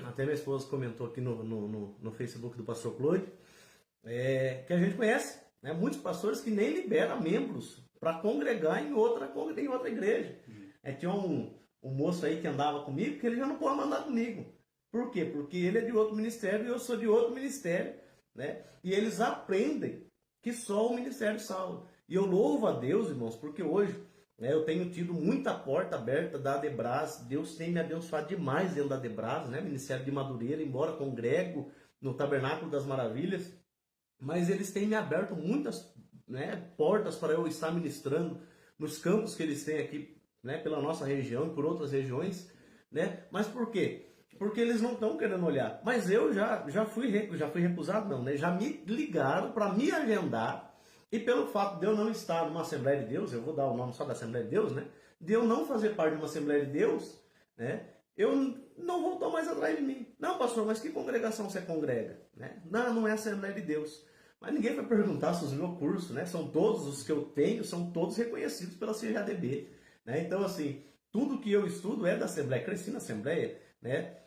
até minha esposa comentou aqui no Facebook do pastor Claude, que a gente conhece, né? Muitos pastores que nem liberam membros para congregar em outra igreja. Tinha um moço aí que andava comigo, que ele já não pode andar comigo. Por quê? Porque ele é de outro ministério e eu sou de outro ministério, né? E eles aprendem que só o ministério salva. E eu louvo a Deus, irmãos, porque hoje, né, eu tenho tido muita porta aberta da Adebras. Deus tem me abençoado demais dentro da Adebras, né? Ministério de Madureira, embora congrego no Tabernáculo das Maravilhas, mas eles têm me aberto muitas, né, portas para eu estar ministrando nos campos que eles têm aqui, né, pela nossa região e por outras regiões, né? Mas por quê? Porque eles não estão querendo olhar. Mas eu já fui recusado, não, né? Já me ligaram para me agendar, e pelo fato de eu não estar numa Assembleia de Deus, eu vou dar o nome só da Assembleia de Deus, né? De eu não fazer parte de uma Assembleia de Deus, né? Eu não voltou mais atrás de mim. Não, pastor, mas que congregação você congrega? Né? Não é Assembleia de Deus. Mas ninguém vai perguntar se os meus cursos, né? São todos os que eu tenho, são todos reconhecidos pela CJDB. Né? Então, assim, tudo que eu estudo é da Assembleia. Cresci na Assembleia, né?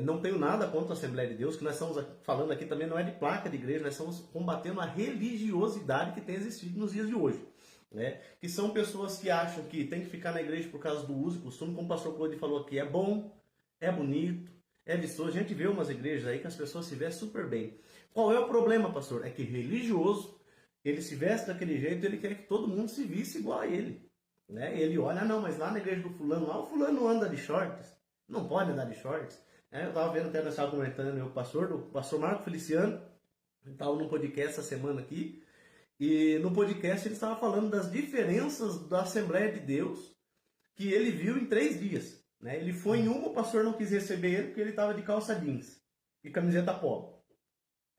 Não tenho nada contra a Assembleia de Deus, que nós estamos falando aqui também não é de placa de igreja, nós estamos combatendo a religiosidade que tem existido nos dias de hoje. Né? Que são pessoas que acham que tem que ficar na igreja por causa do uso e costume, como o pastor Claude falou aqui, é bom, é bonito, é vistoso. A gente vê umas igrejas aí que as pessoas se vestem super bem. Qual é o problema, pastor? É que religioso, ele se veste daquele jeito, ele quer que todo mundo se visse igual a ele. Né? Ele olha, não, mas lá na igreja do fulano, lá o fulano anda de shorts. Não pode andar de shorts. Eu estava vendo até, nós estávamos comentando, o pastor Marco Feliciano, estava num podcast essa semana aqui, e no podcast ele estava falando das diferenças da Assembleia de Deus que ele viu em 3 dias. Né? Ele foi em uma, o pastor não quis receber ele porque ele estava de calça jeans e camiseta polo.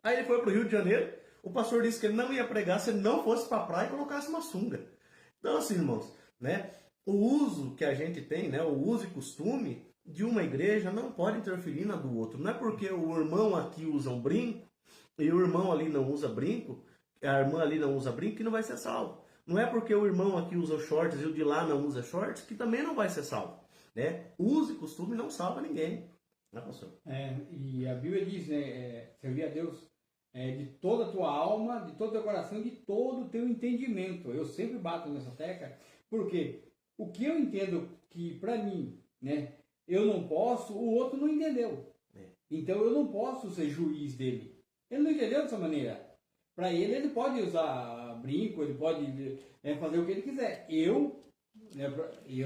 Aí ele foi para o Rio de Janeiro, o pastor disse que ele não ia pregar se ele não fosse para a praia e colocasse uma sunga. Então assim, irmãos, né? O uso que a gente tem, né? O uso e costume de uma igreja não pode interferir na do outro. Não é porque o irmão aqui usa um brinco e o irmão ali não usa brinco, a irmã ali não usa brinco, que não vai ser salvo. Não é porque o irmão aqui usa shorts e o de lá não usa shorts, que também não vai ser salvo. Né? Uso e costume não salva ninguém. Né, pastor? E a Bíblia diz, né, servir a Deus de toda a tua alma, de todo o teu coração, de todo o teu entendimento. Eu sempre bato nessa tecla, porque o que eu entendo que para mim, né, eu não posso, o outro não entendeu. Então eu não posso ser juiz dele. Ele não entendeu dessa maneira. Para ele pode usar brinco, ele pode fazer o que ele quiser. Eu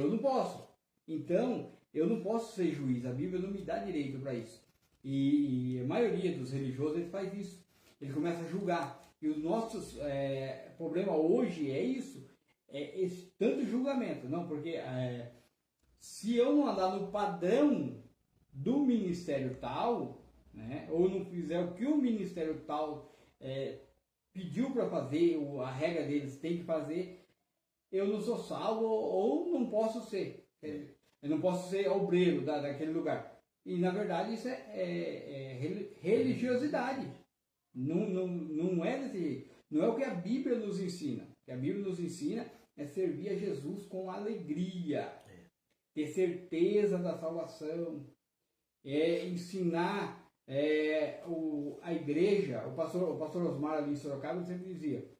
não posso. Então, eu não posso ser juiz. A Bíblia não me dá direito para isso. E a maioria dos religiosos ele faz isso. Ele começa a julgar. E o nosso problema hoje é isso. É esse tanto julgamento. Não, porque se eu não andar no padrão do ministério tal, né, ou não fizer o que o ministério tal pediu para fazer, a regra deles tem que fazer, eu não sou salvo ou não posso ser. Eu não posso ser obreiro daquele lugar. E na verdade isso é religiosidade. Não é o que a Bíblia nos ensina. O que a Bíblia nos ensina é servir a Jesus com alegria, ter certeza da salvação, ensinar a igreja. O pastor Osmar ali em Sorocaba sempre dizia,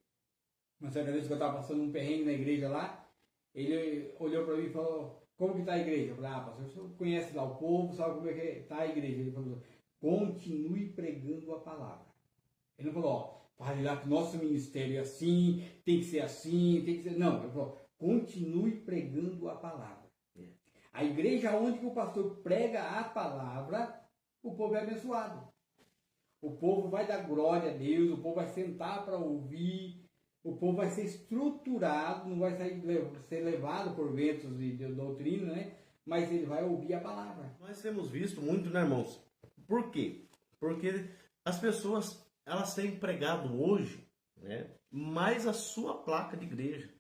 uma certa vez que eu estava passando um perrengue na igreja lá, ele olhou para mim e falou, como que está a igreja? Eu falei, pastor, o senhor conhece lá o povo, sabe como é que está a igreja? Ele falou, continue pregando a palavra. Ele não falou, fale lá que nosso ministério é assim, tem que ser assim, tem que ser... Não, ele falou, continue pregando a palavra. A igreja onde que o pastor prega a palavra, o povo é abençoado. O povo vai dar glória a Deus, o povo vai sentar para ouvir, o povo vai ser estruturado, não vai ser levado por ventos de doutrina, né? Mas ele vai ouvir a palavra. Nós temos visto muito, né, irmãos? Por quê? Porque as pessoas, elas têm pregado hoje, né, mais a sua placa de igreja.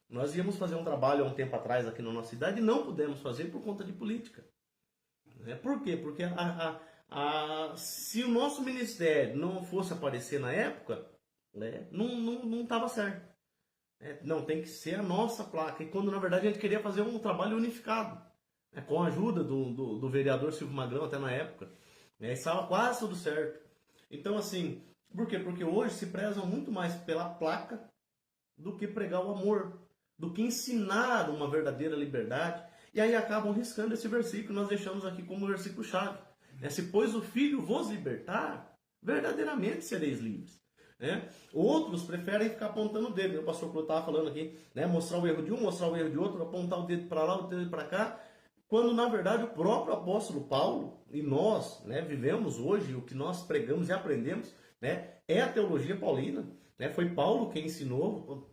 Nós íamos fazer um trabalho há um tempo atrás aqui na nossa cidade e não pudemos fazer por conta de política. Por quê? Porque se o nosso ministério não fosse aparecer na época, né, não estava certo. Não, tem que ser a nossa placa. E quando na verdade a gente queria fazer um trabalho unificado, né, com a ajuda do vereador Silvio Magrão até na época, né, estava quase tudo certo. Então assim, por quê? Porque hoje se preza muito mais pela placa do que pregar o amor, do que ensinar uma verdadeira liberdade. E aí acabam riscando esse versículo que nós deixamos aqui como versículo-chave. Se pois o Filho vos libertar, verdadeiramente sereis livres. Outros preferem ficar apontando o dedo. O pastor Clô estava falando aqui, mostrar o erro de um, mostrar o erro de outro, apontar o dedo para lá, o dedo para cá, quando na verdade o próprio apóstolo Paulo, e nós vivemos hoje, o que nós pregamos e aprendemos, é a teologia paulina. Foi Paulo quem ensinou,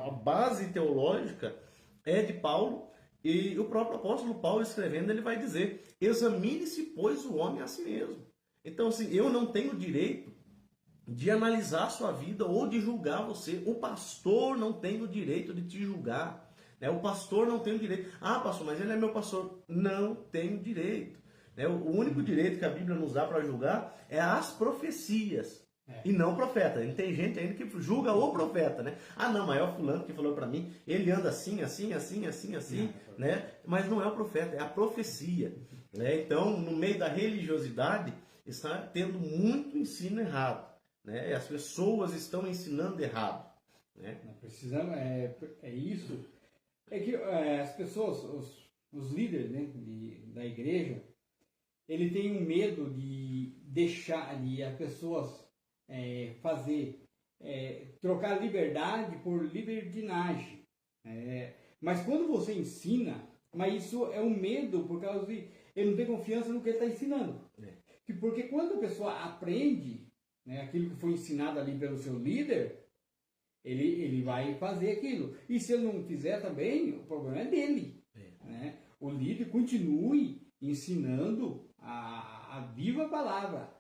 a base teológica é de Paulo. E o próprio apóstolo Paulo escrevendo, ele vai dizer, examine-se, pois, o homem a si mesmo. Então, assim, eu não tenho direito de analisar a sua vida ou de julgar você. O pastor não tem o direito de te julgar. O pastor não tem o direito. Ah, pastor, mas ele é meu pastor. Não tem o direito. O único direito que a Bíblia nos dá para julgar é as profecias. E não o profeta. E tem gente ainda que julga o profeta, Ah, não, mas é o fulano que falou para mim, ele anda assim, assim, assim, assim, assim, Mas não é o profeta, é a profecia, Então, no meio da religiosidade, está tendo muito ensino errado, E as pessoas estão ensinando errado, Nós precisamos, é isso, é que as pessoas, os líderes, da igreja, ele tem um medo de deixar, de as pessoas trocar liberdade por libertinagem. Mas quando você ensina, mas isso é um medo, por causa de ele não tem confiança no que ele está ensinando. Porque quando a pessoa aprende aquilo que foi ensinado ali pelo seu líder, ele vai fazer aquilo. E se ele não fizer também, o problema é dele. O líder continue ensinando a viva palavra.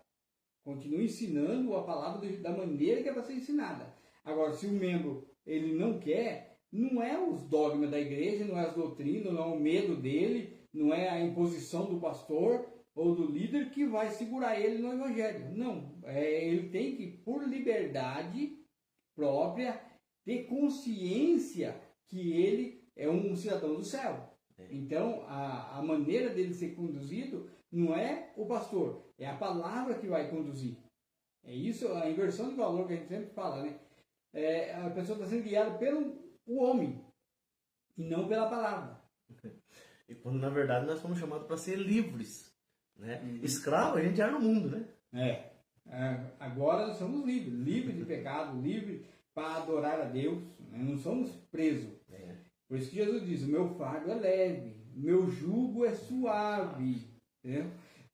Continue ensinando a palavra da maneira que é para ser ensinada. Agora, se o membro ele não quer, não é os dogmas da igreja, não é as doutrinas, não é o medo dele, não é a imposição do pastor ou do líder que vai segurar ele no evangelho. Não, ele tem que, por liberdade própria, ter consciência que ele é um cidadão do céu. Então, a maneira dele ser conduzido não é o pastor, é a palavra que vai conduzir. É isso, a inversão de valor que a gente sempre fala, a pessoa está sendo guiada pelo homem e não pela palavra. E quando na verdade nós somos chamados para ser livres, Escravo a gente era no mundo, Agora nós somos livres de pecado, livres para adorar a Deus, não somos presos. Por isso que Jesus diz, o meu fardo é leve, o meu jugo é suave.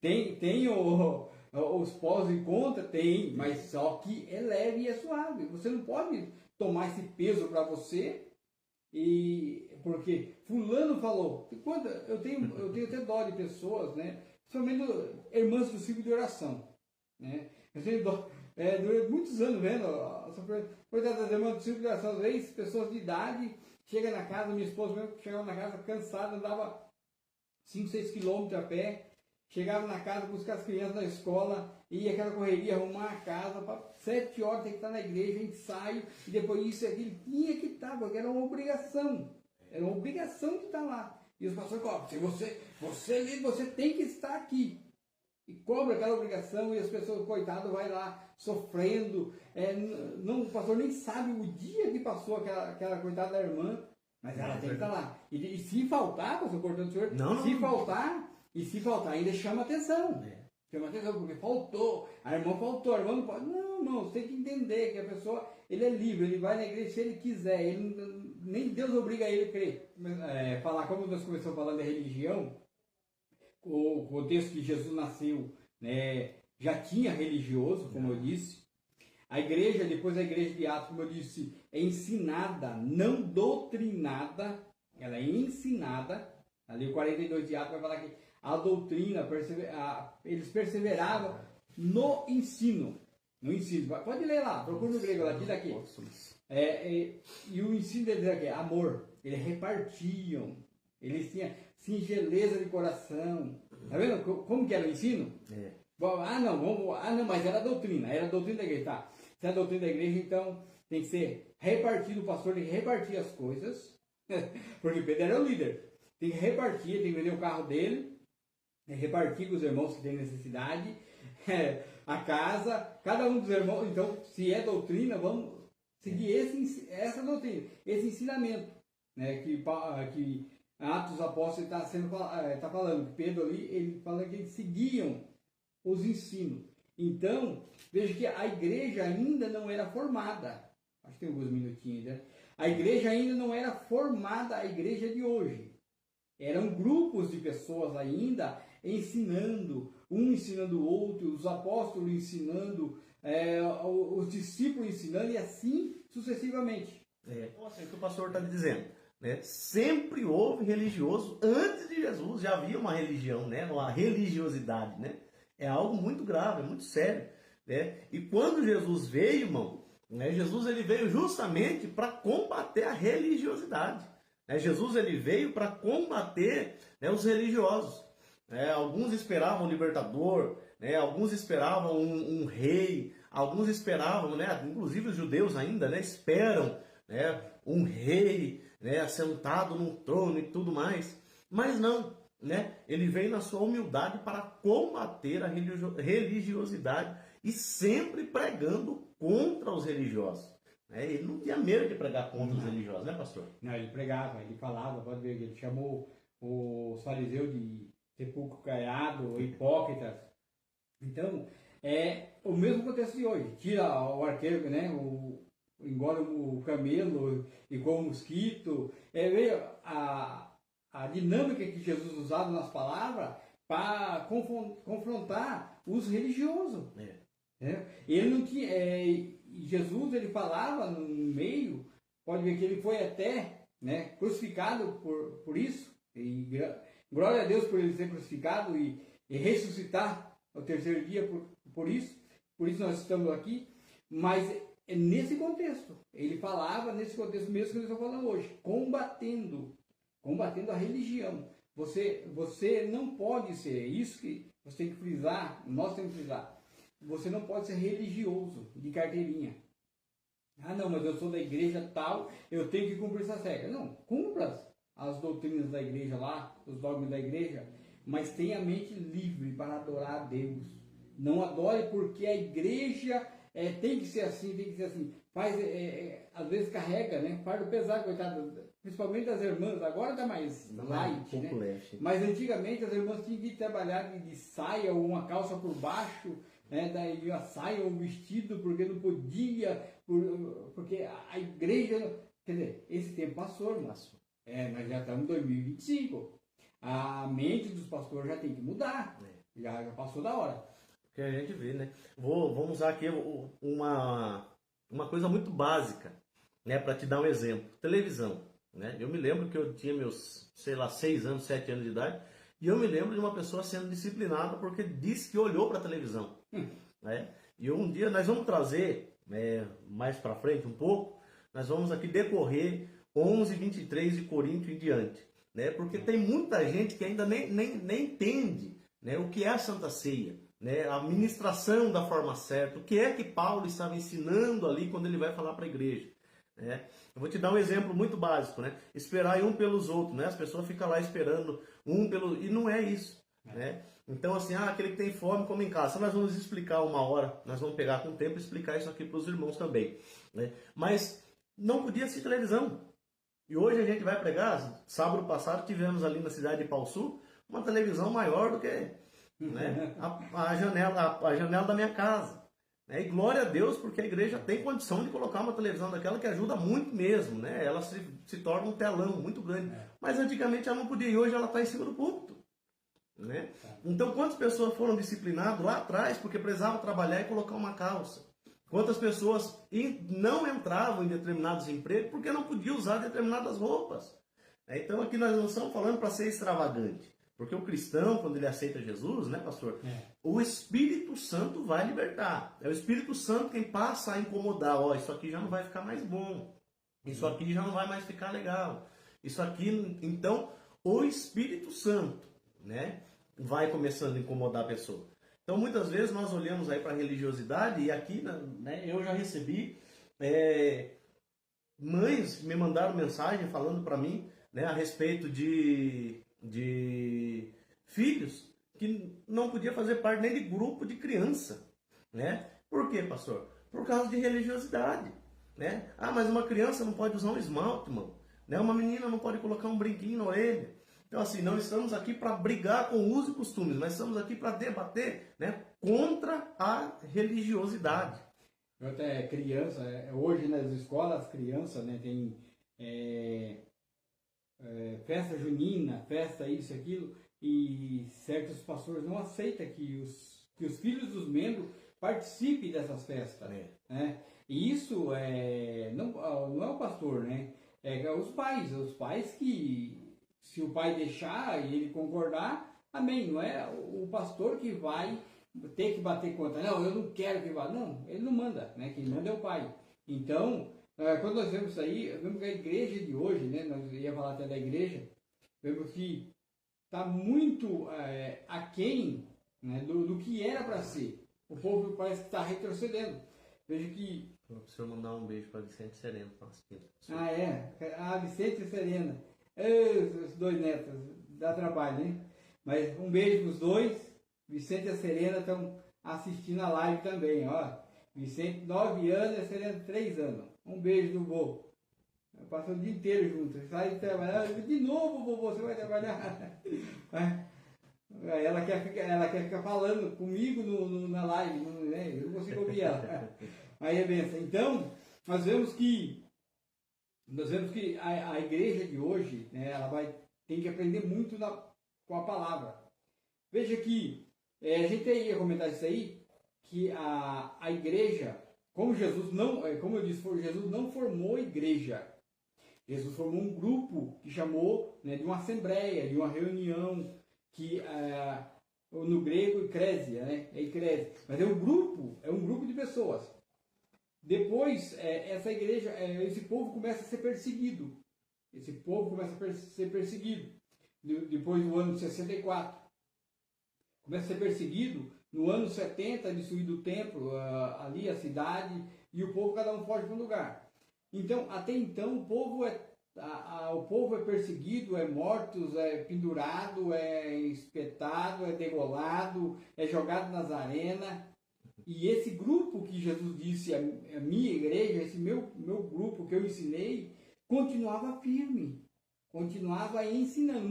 Tem os pós e contra? Tem, mas só que é leve e é suave. Você não pode tomar esse peso para você, porque fulano falou. Eu tenho até dó de pessoas, principalmente irmãs do ciclo de oração. Eu tenho dó, durante muitos anos vendo, coitadas das irmãs do ciclo de oração, às vezes pessoas de idade, chega na casa, minha esposa mesmo chegava na casa cansada, andava 5, 6 quilômetros a pé, chegava na casa, buscar as crianças na escola, ia aquela correria, arrumar a casa, para 7 horas tem que estar na igreja, ensaio, e depois isso e aquilo, tinha que estar, porque era uma obrigação de estar lá. E os pastores cobram, você tem que estar aqui. E cobra aquela obrigação, e as pessoas, coitado, vai lá sofrendo, o pastor nem sabe o dia que passou aquela coitada da irmã, Mas ela tem que estar lá. E se faltar, pastor, cortando o senhor, Não, se não. faltar, ainda chama atenção. Chama atenção, porque faltou. A irmã faltou, a irmã não pode. Não, irmão, você tem que entender que a pessoa, ele é livre, ele vai na igreja se ele quiser. Nem Deus obriga ele a crer. Falar, como nós começamos falando da religião, o contexto que Jesus nasceu, né, já tinha religioso, como eu disse. A igreja, depois da igreja de Atos, como eu disse, é ensinada, não doutrinada, ela é ensinada. Ali o 42 de Atos vai falar que a doutrina, eles perseveravam no ensino. No ensino. Pode ler lá, procura no grego lá, diz aqui. E o ensino deles aqui é amor. Eles repartiam, eles tinham singeleza de coração. Tá vendo como que era o ensino? Não, mas era a doutrina da igreja, tá? Se é a doutrina da igreja, então tem que ser repartido, o pastor tem que repartir as coisas, porque Pedro era o líder, tem que repartir, tem que vender o carro dele, repartir com os irmãos que têm necessidade, a casa, cada um dos irmãos, então, se é doutrina, vamos seguir essa doutrina, esse ensinamento, né, que Atos dos Apóstolos está falando, que Pedro ali, ele fala que eles seguiam os ensinos. Então, veja que a igreja ainda não era formada. Acho que tem alguns minutinhos, né? A igreja ainda não era formada, a igreja de hoje. Eram grupos de pessoas ainda ensinando, um ensinando o outro, os apóstolos ensinando, os discípulos ensinando e assim sucessivamente. Então, assim, o que o pastor está dizendo, né? Sempre houve religioso, antes de Jesus já havia uma religião, né? Uma religiosidade, né? É algo muito grave, é muito sério, né? E quando Jesus veio, irmão, né? Jesus ele veio justamente para combater a religiosidade, né? Jesus ele veio para combater, né, os religiosos, né? Alguns esperavam um libertador, né? Alguns esperavam um rei, alguns esperavam, né? Inclusive os judeus ainda, né? Esperam, né? Um rei, né? Assentado num trono e tudo mais, mas não. Né? Ele veio na sua humildade para combater a religiosidade e sempre pregando contra os religiosos. Né? Ele não tinha medo de pregar contra os religiosos, né, pastor? Não, ele pregava, ele falava, pode ver que ele chamou os fariseus de sepulcro caiado, hipócritas. Então, é o mesmo acontece de hoje. Tira o arqueiro, né? Engole o camelo e com o mosquito. Veio a dinâmica que Jesus usava nas palavras para confrontar os religiosos. Ele não tinha, Jesus ele falava no meio, pode ver que ele foi até, né, crucificado por isso, e glória a Deus por ele ser crucificado e ressuscitar ao terceiro dia por isso nós estamos aqui, mas é nesse contexto, ele falava nesse contexto mesmo que nós estamos falando hoje, combatendo a religião. Você não pode ser, isso que você tem que frisar, nós temos que frisar, você não pode ser religioso, de carteirinha. Ah não, mas eu sou da igreja tal, eu tenho que cumprir essas regras. Não, cumpra as doutrinas da igreja lá, os dogmas da igreja, mas tenha a mente livre para adorar a Deus. Não adore porque a igreja tem que ser assim, tem que ser assim. Às vezes carrega, né? Fardo pesado, coitado. Principalmente as irmãs, agora está mais light, né? Leve. Mas antigamente as irmãs tinham que trabalhar de saia ou uma calça por baixo, né? Daí a saia ou um vestido, porque não podia, porque a igreja... Quer dizer, esse tempo passou, irmão. Nós já estamos em 2025. A mente dos pastores já tem que mudar. Já passou da hora. Porque a gente vê, né? Vamos usar aqui uma coisa muito básica, né? Para te dar um exemplo. Televisão. Né? Eu me lembro que eu tinha meus, 6 anos, 7 anos de idade, e eu me lembro de uma pessoa sendo disciplinada porque disse que olhou para a televisão. Né? E um dia nós vamos trazer, mais para frente um pouco, nós vamos aqui decorrer 11, 23 de Coríntios em diante. Né? Porque tem muita gente que ainda nem entende, né, o que é a Santa Ceia, né? A administração da forma certa, o que é que Paulo estava ensinando ali quando ele vai falar para a igreja. Eu vou te dar um exemplo muito básico, né? Esperar um pelos outros, né? As pessoas ficam lá esperando um pelo... E não é isso, né? Então, assim, aquele que tem fome, come em casa. Nós vamos explicar uma hora, nós vamos pegar com o tempo e explicar isso aqui para os irmãos também, né? Mas não podia assistir televisão, E hoje a gente vai pregar, sábado passado tivemos ali na cidade de Pau Sul, uma televisão maior do que, né, a janela da minha casa. Né? E glória a Deus, porque a igreja tem condição de colocar uma televisão daquela que ajuda muito mesmo, né? Ela se torna um telão muito grande. Mas antigamente ela não podia, e hoje ela está em cima do púlpito. Né? Então, quantas pessoas foram disciplinadas lá atrás porque precisavam trabalhar e colocar uma calça? Quantas pessoas não entravam em determinados empregos porque não podiam usar determinadas roupas? Então, aqui nós não estamos falando para ser extravagante. Porque o cristão, quando ele aceita Jesus, né, pastor? O Espírito Santo vai libertar. É o Espírito Santo quem passa a incomodar. Ó, isso aqui já não vai ficar mais bom. Isso aqui já não vai mais ficar legal. Isso aqui, então, o Espírito Santo, né, vai começando a incomodar a pessoa. Então, muitas vezes nós olhamos aí para a religiosidade e aqui, né, eu já recebi mães que me mandaram mensagem falando para mim, né, a respeito de filhos que não podia fazer parte nem de grupo de criança, né? Por quê, pastor? Por causa de religiosidade, né? Ah, mas uma criança não pode usar um esmalte, mano, né? Uma menina não pode colocar um brinquinho na orelha. Então, assim, não estamos aqui para brigar com usos e costumes, mas estamos aqui para debater, né, contra a religiosidade. Até criança, hoje nas escolas, as crianças, né, tem festa junina, festa isso, aquilo, e certos pastores não aceitam que os filhos dos membros participem dessas festas. Né? E isso não é o pastor, né? É os pais que, se o pai deixar e ele concordar, amém. Não é o pastor que vai ter que bater contra. Não, eu não quero que vá. Não, ele não manda, né? Quem manda é o pai. Então, quando nós vemos isso aí, vemos que a igreja de hoje, né? Nós ia falar até da igreja, vemos que está muito aquém, né, do que era para ser. O povo parece que está retrocedendo. Veja que... Eu preciso mandar um beijo para Vicente Sereno. Vicente e Serena. Os dois netos, dá trabalho, né? Mas um beijo para os dois. Vicente e a Serena estão assistindo a live também, ó. Vicente, 9 anos e a Serena, 3 anos. Um beijo do vô. Passou o dia inteiro junto. Sai trabalhar, de novo, vovô, você vai trabalhar. Ela quer ficar falando comigo na live, né? Eu não consigo ouvir ela. Aí é benção. Então, nós vemos que a igreja de hoje, né, ela tem que aprender muito com a palavra. Veja que a gente ia comentar isso aí, que a igreja, como eu disse, Jesus não formou igreja. Jesus formou um grupo que chamou, né, de uma assembleia, de uma reunião, que no grego eclésia, né? É eclésia. Mas é um grupo de pessoas. Depois, essa igreja, esse povo começa a ser perseguido. Depois do ano 64. Começa a ser perseguido. No ano 70, destruído o templo, ali a cidade, e o povo, cada um foge para um lugar. Então, até então, o povo é perseguido, é morto, é pendurado, é espetado, é degolado, é jogado nas arenas. E esse grupo que Jesus disse, a minha igreja, esse meu grupo que eu ensinei, continuava firme, continuava ensinando.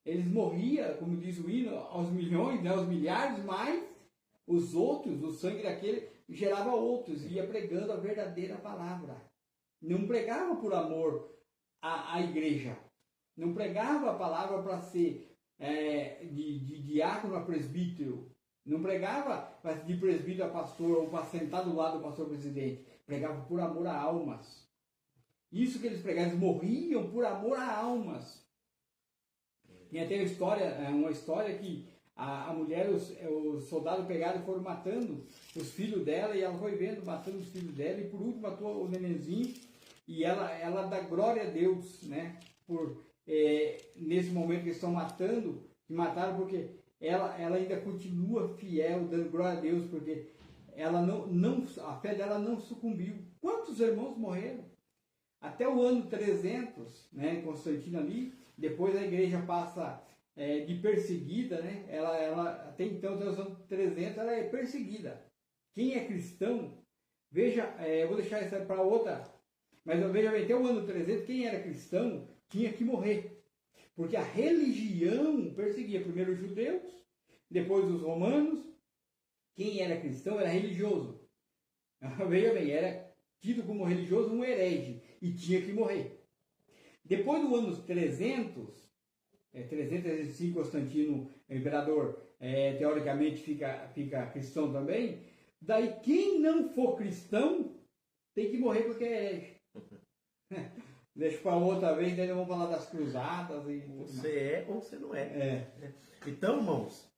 Eles morriam, como diz o hino, aos milhões, né, aos milhares, mas os outros, o sangue daquele, gerava outros, ia pregando a verdadeira palavra. Não pregava por amor à igreja, não pregava a palavra para ser de diácono a presbítero, não pregava de presbítero a pastor ou para sentar do lado do pastor presidente, pregava por amor a almas. Isso que eles pregavam, eles morriam por amor a almas. Tem até uma história que a mulher, os soldados pegaram e foram matando os filhos dela, e ela foi vendo, matando os filhos dela, e por último matou o nenenzinho, e ela dá glória a Deus, né, nesse momento que eles estão matando, que mataram porque ela ainda continua fiel, dando glória a Deus, porque ela a fé dela não sucumbiu. Quantos irmãos morreram? Até o ano 300, né, Constantino ali, depois a igreja passa de perseguida, né? Ela até então, até os anos 300, ela é perseguida. Quem é cristão, veja, eu vou deixar isso para outra. Mas veja bem, até o ano 300, quem era cristão tinha que morrer. Porque a religião perseguia primeiro os judeus, depois os romanos. Quem era cristão era religioso. Veja bem, era tido como religioso um herege e tinha que morrer. Depois do ano 300, 305 Constantino, imperador, teoricamente fica cristão também. Daí quem não for cristão tem que morrer porque é herege. Deixa para outra vez, daí nós vamos falar das cruzadas. Você é ou você não é. Então, irmãos,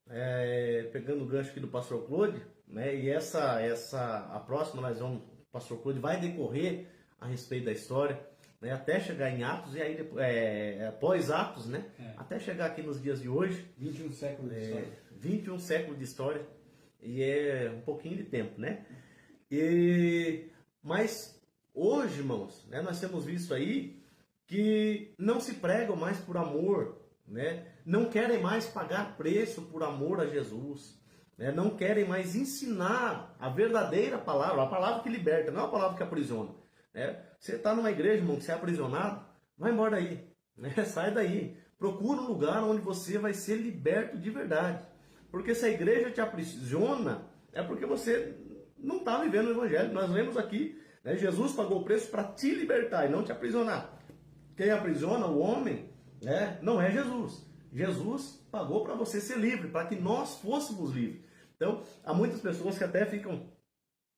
pegando o gancho aqui do pastor Claude, né, e a próxima o pastor Claude vai decorrer a respeito da história, né, até chegar em Atos, e aí após Atos, né, até chegar aqui nos dias de hoje. 21 séculos de história. 21 séculos de história, e é um pouquinho de tempo, né? Mas hoje, irmãos, né, nós temos visto aí que não se pregam mais por amor, né? Não querem mais pagar preço por amor a Jesus, né? Não querem mais ensinar a verdadeira palavra, a palavra que liberta, não a palavra que aprisiona, né? Você está numa igreja, irmão, que você é aprisionado, vai embora daí, né? Sai daí, procura um lugar onde você vai ser liberto de verdade, porque se a igreja te aprisiona, é porque você não está vivendo o evangelho. Nós lemos aqui, né? Jesus pagou o preço para te libertar e não te aprisionar. Quem aprisiona o homem, né, não é Jesus. Jesus pagou para você ser livre, para que nós fôssemos livres. Então, há muitas pessoas que até ficam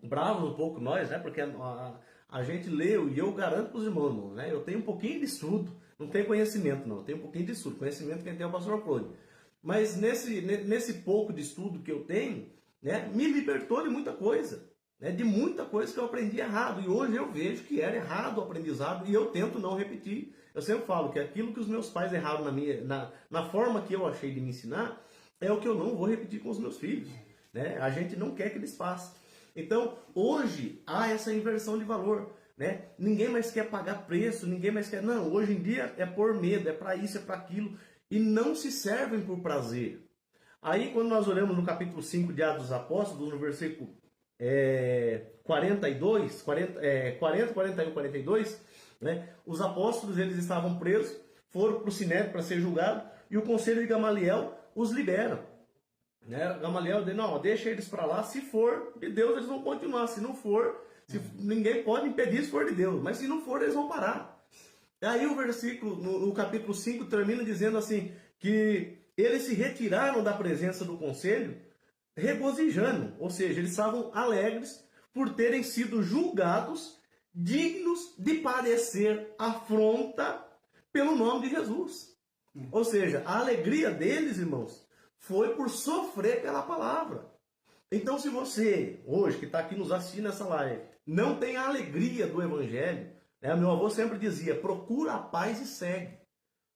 bravos um pouco nós, né, porque a gente leu, e eu garanto para os irmãos, né, eu tenho um pouquinho de estudo, não tenho conhecimento não, eu tenho um pouquinho de estudo, conhecimento quem tem é o pastor Claude. Mas nesse pouco de estudo que eu tenho, né, me libertou de muita coisa. De muita coisa que eu aprendi errado, e hoje eu vejo que era errado o aprendizado, e eu tento não repetir. Eu sempre falo que aquilo que os meus pais erraram na forma que eu achei de me ensinar, é o que eu não vou repetir com os meus filhos, né? A gente não quer que eles façam. Então, hoje, há essa inversão de valor, né? Ninguém mais quer pagar preço, ninguém mais quer... Não, hoje em dia é por medo, é para isso, é para aquilo, e não se servem por prazer. Aí, quando nós olhamos no capítulo 5 de Atos dos Apóstolos, no versículo 40, 41, 42, né? Os apóstolos, eles estavam presos, foram para o Sinédrio para ser julgados, e o conselho de Gamaliel os libera, né? Gamaliel diz, não, deixa eles para lá, se for de Deus eles vão continuar, se não for, ninguém pode impedir se for de Deus, mas se não for eles vão parar. Aí o versículo, no capítulo 5, termina dizendo assim, que eles se retiraram da presença do conselho, regozijando, ou seja, eles estavam alegres por terem sido julgados dignos de padecer afronta pelo nome de Jesus. Ou seja, a alegria deles, irmãos, foi por sofrer pela palavra. Então, se você, hoje, que está aqui nos assistindo essa live, não tem a alegria do evangelho, né? Meu avô sempre dizia, procura a paz e segue.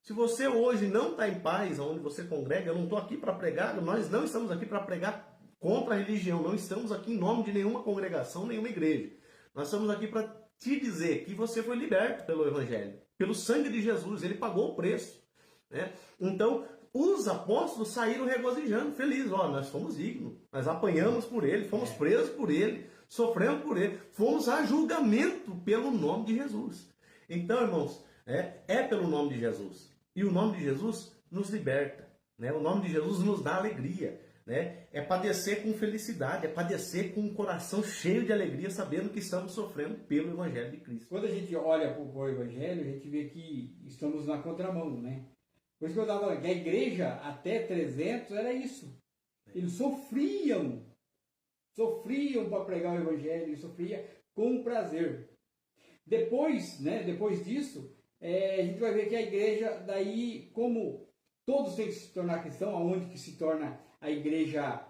Se você hoje não está em paz, onde você congrega, eu não estou aqui para pregar, nós não estamos aqui para pregar contra a religião, não estamos aqui em nome de nenhuma congregação, nenhuma igreja. Nós estamos aqui para te dizer que você foi liberto pelo Evangelho, pelo sangue de Jesus, ele pagou o preço, né? Então, os apóstolos saíram regozijando, felizes, nós fomos dignos, nós apanhamos por ele, fomos presos por ele, sofremos por ele, fomos a julgamento pelo nome de Jesus. Então, irmãos, é pelo nome de Jesus, e o nome de Jesus nos liberta, né? O nome de Jesus nos dá alegria. Né? É padecer com felicidade, é padecer com um coração cheio de alegria, sabendo que estamos sofrendo pelo Evangelho de Cristo. Quando a gente olha para o Evangelho, a gente vê que estamos na contramão, né? Por isso que eu estava falando que a igreja até 300 era isso. Eles sofriam para pregar o Evangelho, eles sofriam com prazer. Depois, né, depois disso, a gente vai ver que a igreja, daí, como todos têm que se tornar cristãos, aonde que se torna a igreja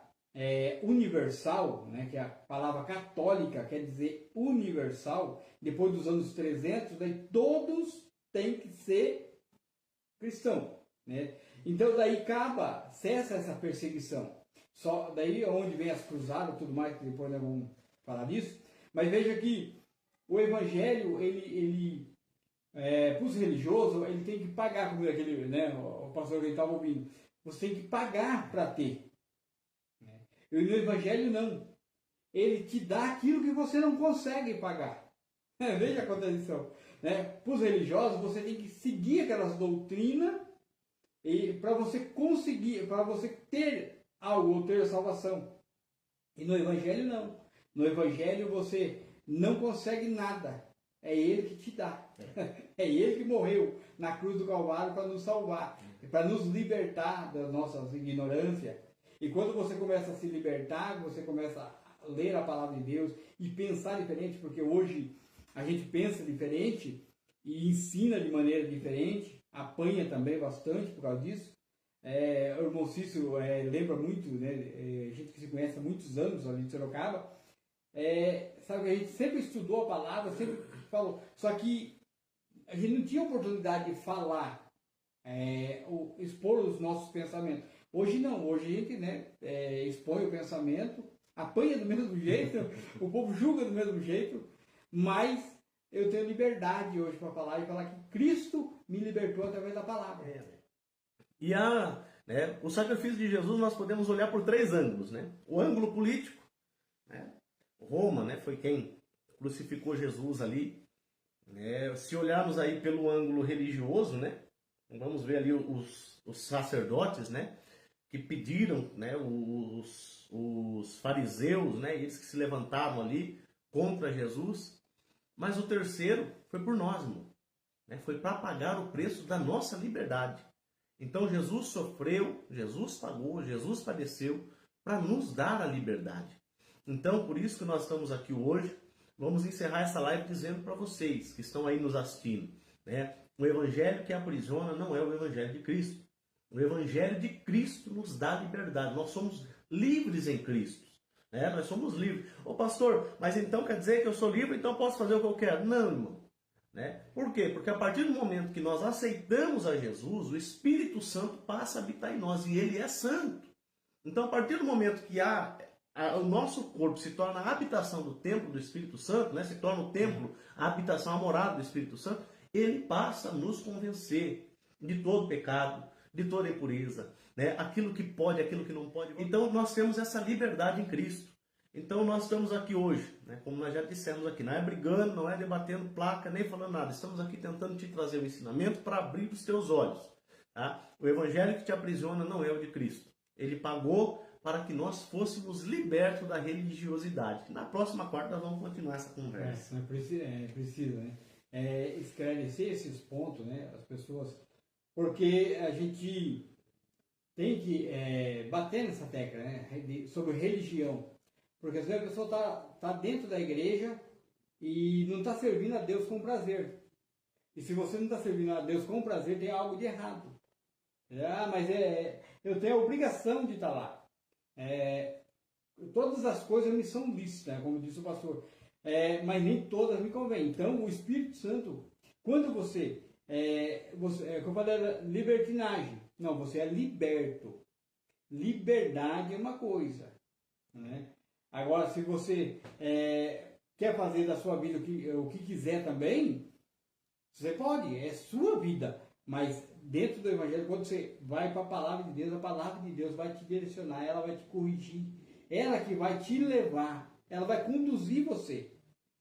universal, né, que a palavra católica quer dizer universal, depois dos anos 300, daí todos têm que ser cristãos, né? Então daí cessa essa perseguição. Só daí é onde vem as cruzadas e tudo mais, que depois nós vamos falar disso. Mas veja que o evangelho, ele para os religiosos, ele tem que pagar, como aquele, né, o pastor que estava ouvindo. Você tem que pagar para ter. E no Evangelho não. Ele te dá aquilo que você não consegue pagar. Veja a contradição. Né? Para os religiosos, você tem que seguir aquelas doutrinas e para você conseguir, para você ter algo, ou ter a salvação. E no Evangelho não. No Evangelho você não consegue nada. É Ele que te dá. É Ele que morreu na cruz do Calvário para nos salvar, para nos libertar das nossas ignorâncias. E quando você começa a se libertar, você começa a ler a palavra de Deus e pensar diferente, porque hoje a gente pensa diferente e ensina de maneira diferente, apanha também bastante por causa disso. O irmão Cícero lembra muito, né, a gente que se conhece há muitos anos ali de Sorocaba, sabe que a gente sempre estudou a palavra, sempre falou, só que a gente não tinha oportunidade de falar, expor os nossos pensamentos. Hoje não, hoje a gente, né, expõe o pensamento, apanha do mesmo jeito, o povo julga do mesmo jeito, mas eu tenho liberdade hoje para falar e falar que Cristo me libertou através da palavra. E o sacrifício de Jesus nós podemos olhar por 3 ângulos, né? O ângulo político, né? Roma, né, foi quem crucificou Jesus ali. Se olharmos aí pelo ângulo religioso, né, vamos ver ali os sacerdotes, né, que pediram, né, os fariseus, né, eles que se levantavam ali contra Jesus. Mas o terceiro foi por nós, irmão, né, foi para pagar o preço da nossa liberdade. Então Jesus sofreu, Jesus pagou, Jesus padeceu para nos dar a liberdade. Então, por isso que nós estamos aqui hoje, vamos encerrar essa live dizendo para vocês que estão aí nos assistindo, né? O evangelho que aprisiona não é o evangelho de Cristo. O evangelho de Cristo nos dá liberdade. Nós somos livres em Cristo, né? Nós somos livres. Ô pastor, mas então quer dizer que eu sou livre, então posso fazer o que eu quero? Não, irmão. Né? Por quê? Porque a partir do momento que nós aceitamos a Jesus, o Espírito Santo passa a habitar em nós e ele é santo. Então, a partir do momento que o nosso corpo se torna a habitação do templo do Espírito Santo, né? Se torna o templo, a habitação, a morada do Espírito Santo, ele passa a nos convencer de todo pecado, de toda impureza, né? Aquilo que pode, aquilo que não pode. Então, nós temos essa liberdade em Cristo. Então, nós estamos aqui hoje, né? Como nós já dissemos aqui, não é brigando, não é debatendo placa, nem falando nada. Estamos aqui tentando te trazer o ensinamento para abrir os teus olhos. Tá? O evangelho que te aprisiona não é o de Cristo. Ele pagou para que nós fôssemos libertos da religiosidade. Na próxima quarta nós vamos continuar essa conversa. Precisa, né? Esclarecer esses pontos, né? As pessoas, porque a gente tem que bater nessa tecla, né? Sobre religião. Porque às vezes a pessoa tá dentro da igreja e não está servindo a Deus com prazer. E se você não está servindo a Deus com prazer, tem algo de errado. Mas eu tenho a obrigação de estar lá. Todas as coisas me são lícitas, né, como disse o pastor. Mas nem todas me convêm. Então o Espírito Santo, quando você como eu falei, libertinagem. Não, você é liberto. Liberdade é uma coisa, né? Agora, se você quer fazer da sua vida o que quiser também, você pode, é sua vida. Mas dentro do Evangelho, quando você vai para a palavra de Deus vai te direcionar, ela vai te corrigir, ela que vai te levar, ela vai conduzir você.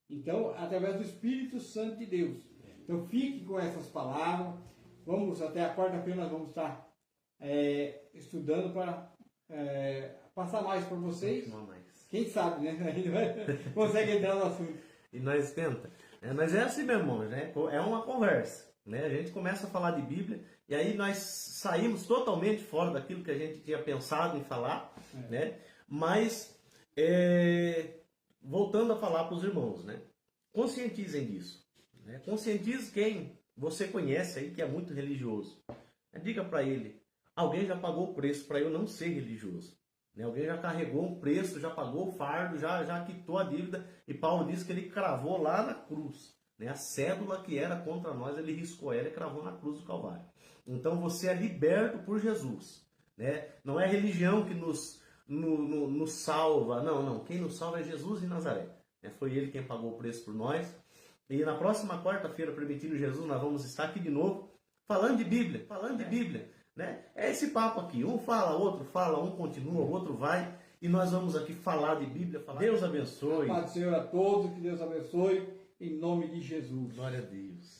Então, através do Espírito Santo de Deus. Então, fique com essas palavras. Vamos, até a quarta-feira nós vamos estar estudando para passar mais para vocês. Quem sabe, né? A gente consegue entrar no assunto. E nós tenta. Mas é assim, meu irmão, né? É uma conversa. Né? A gente começa a falar de Bíblia e aí nós saímos totalmente fora daquilo que a gente tinha pensado em falar. Né? Mas, voltando a falar para os irmãos, né? Conscientizem disso. Né? Conscientize quem você conhece aí que é muito religioso. Diga para ele, alguém já pagou o preço para eu não ser religioso. Alguém já carregou um preço, já pagou o fardo, já quitou a dívida. E Paulo diz que ele cravou lá na cruz. A cédula que era contra nós, ele riscou ela e cravou na cruz do Calvário. Então você é liberto por Jesus. Não é a religião que nos salva. Não. Quem nos salva é Jesus de Nazaré. Foi ele quem pagou o preço por nós. E na próxima quarta-feira, permitindo Jesus, nós vamos estar aqui de novo, falando de Bíblia. É esse papo aqui, um fala, outro fala, um continua, o outro vai, e nós vamos aqui falar de Bíblia. Deus abençoe. Paz do Senhor a todos, que Deus abençoe, em nome de Jesus. Glória a Deus.